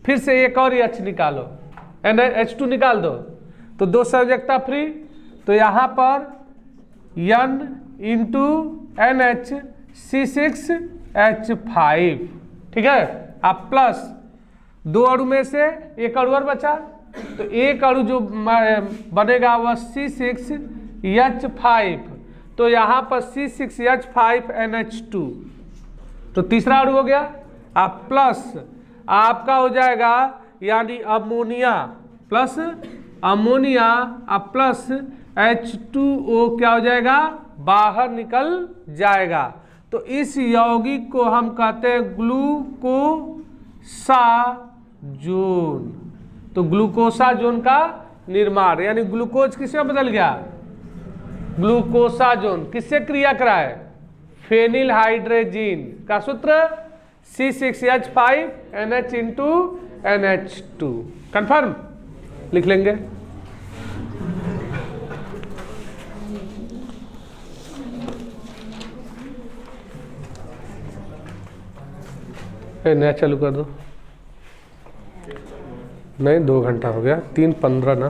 फिर से एक और H निकालो, H2 निकाल दो तो 2 संयोजकता फ्री। तो यहाँ पर N इंटू NH(C6H5), ठीक है। अब प्लस 2 अणु में से एक अणु और बचा, तो एक अणु जो बनेगा वह C6H5। तो यहाँ पर C6H5NH2, तो तीसरा अणु हो गया। अब प्लस आपका हो जाएगा यानी अमोनिया, प्लस अमोनिया, अब प्लस H2O क्या हो जाएगा, बाहर निकल जाएगा। तो इस यौगिक को हम कहते हैं ग्लूकोसाजोन। तो ग्लूकोसाजोन का निर्माण, यानी ग्लूकोज किसमें बदल गया, ग्लूकोसाजोन। किससे क्रिया कराए, फेनिल हाइड्रेजीन का सूत्र C6H5NH इंटू NH2। कंफर्म लिख लेंगे। नया चालू कर दो, नहीं 2 घंटा हो गया, 3:15 ना।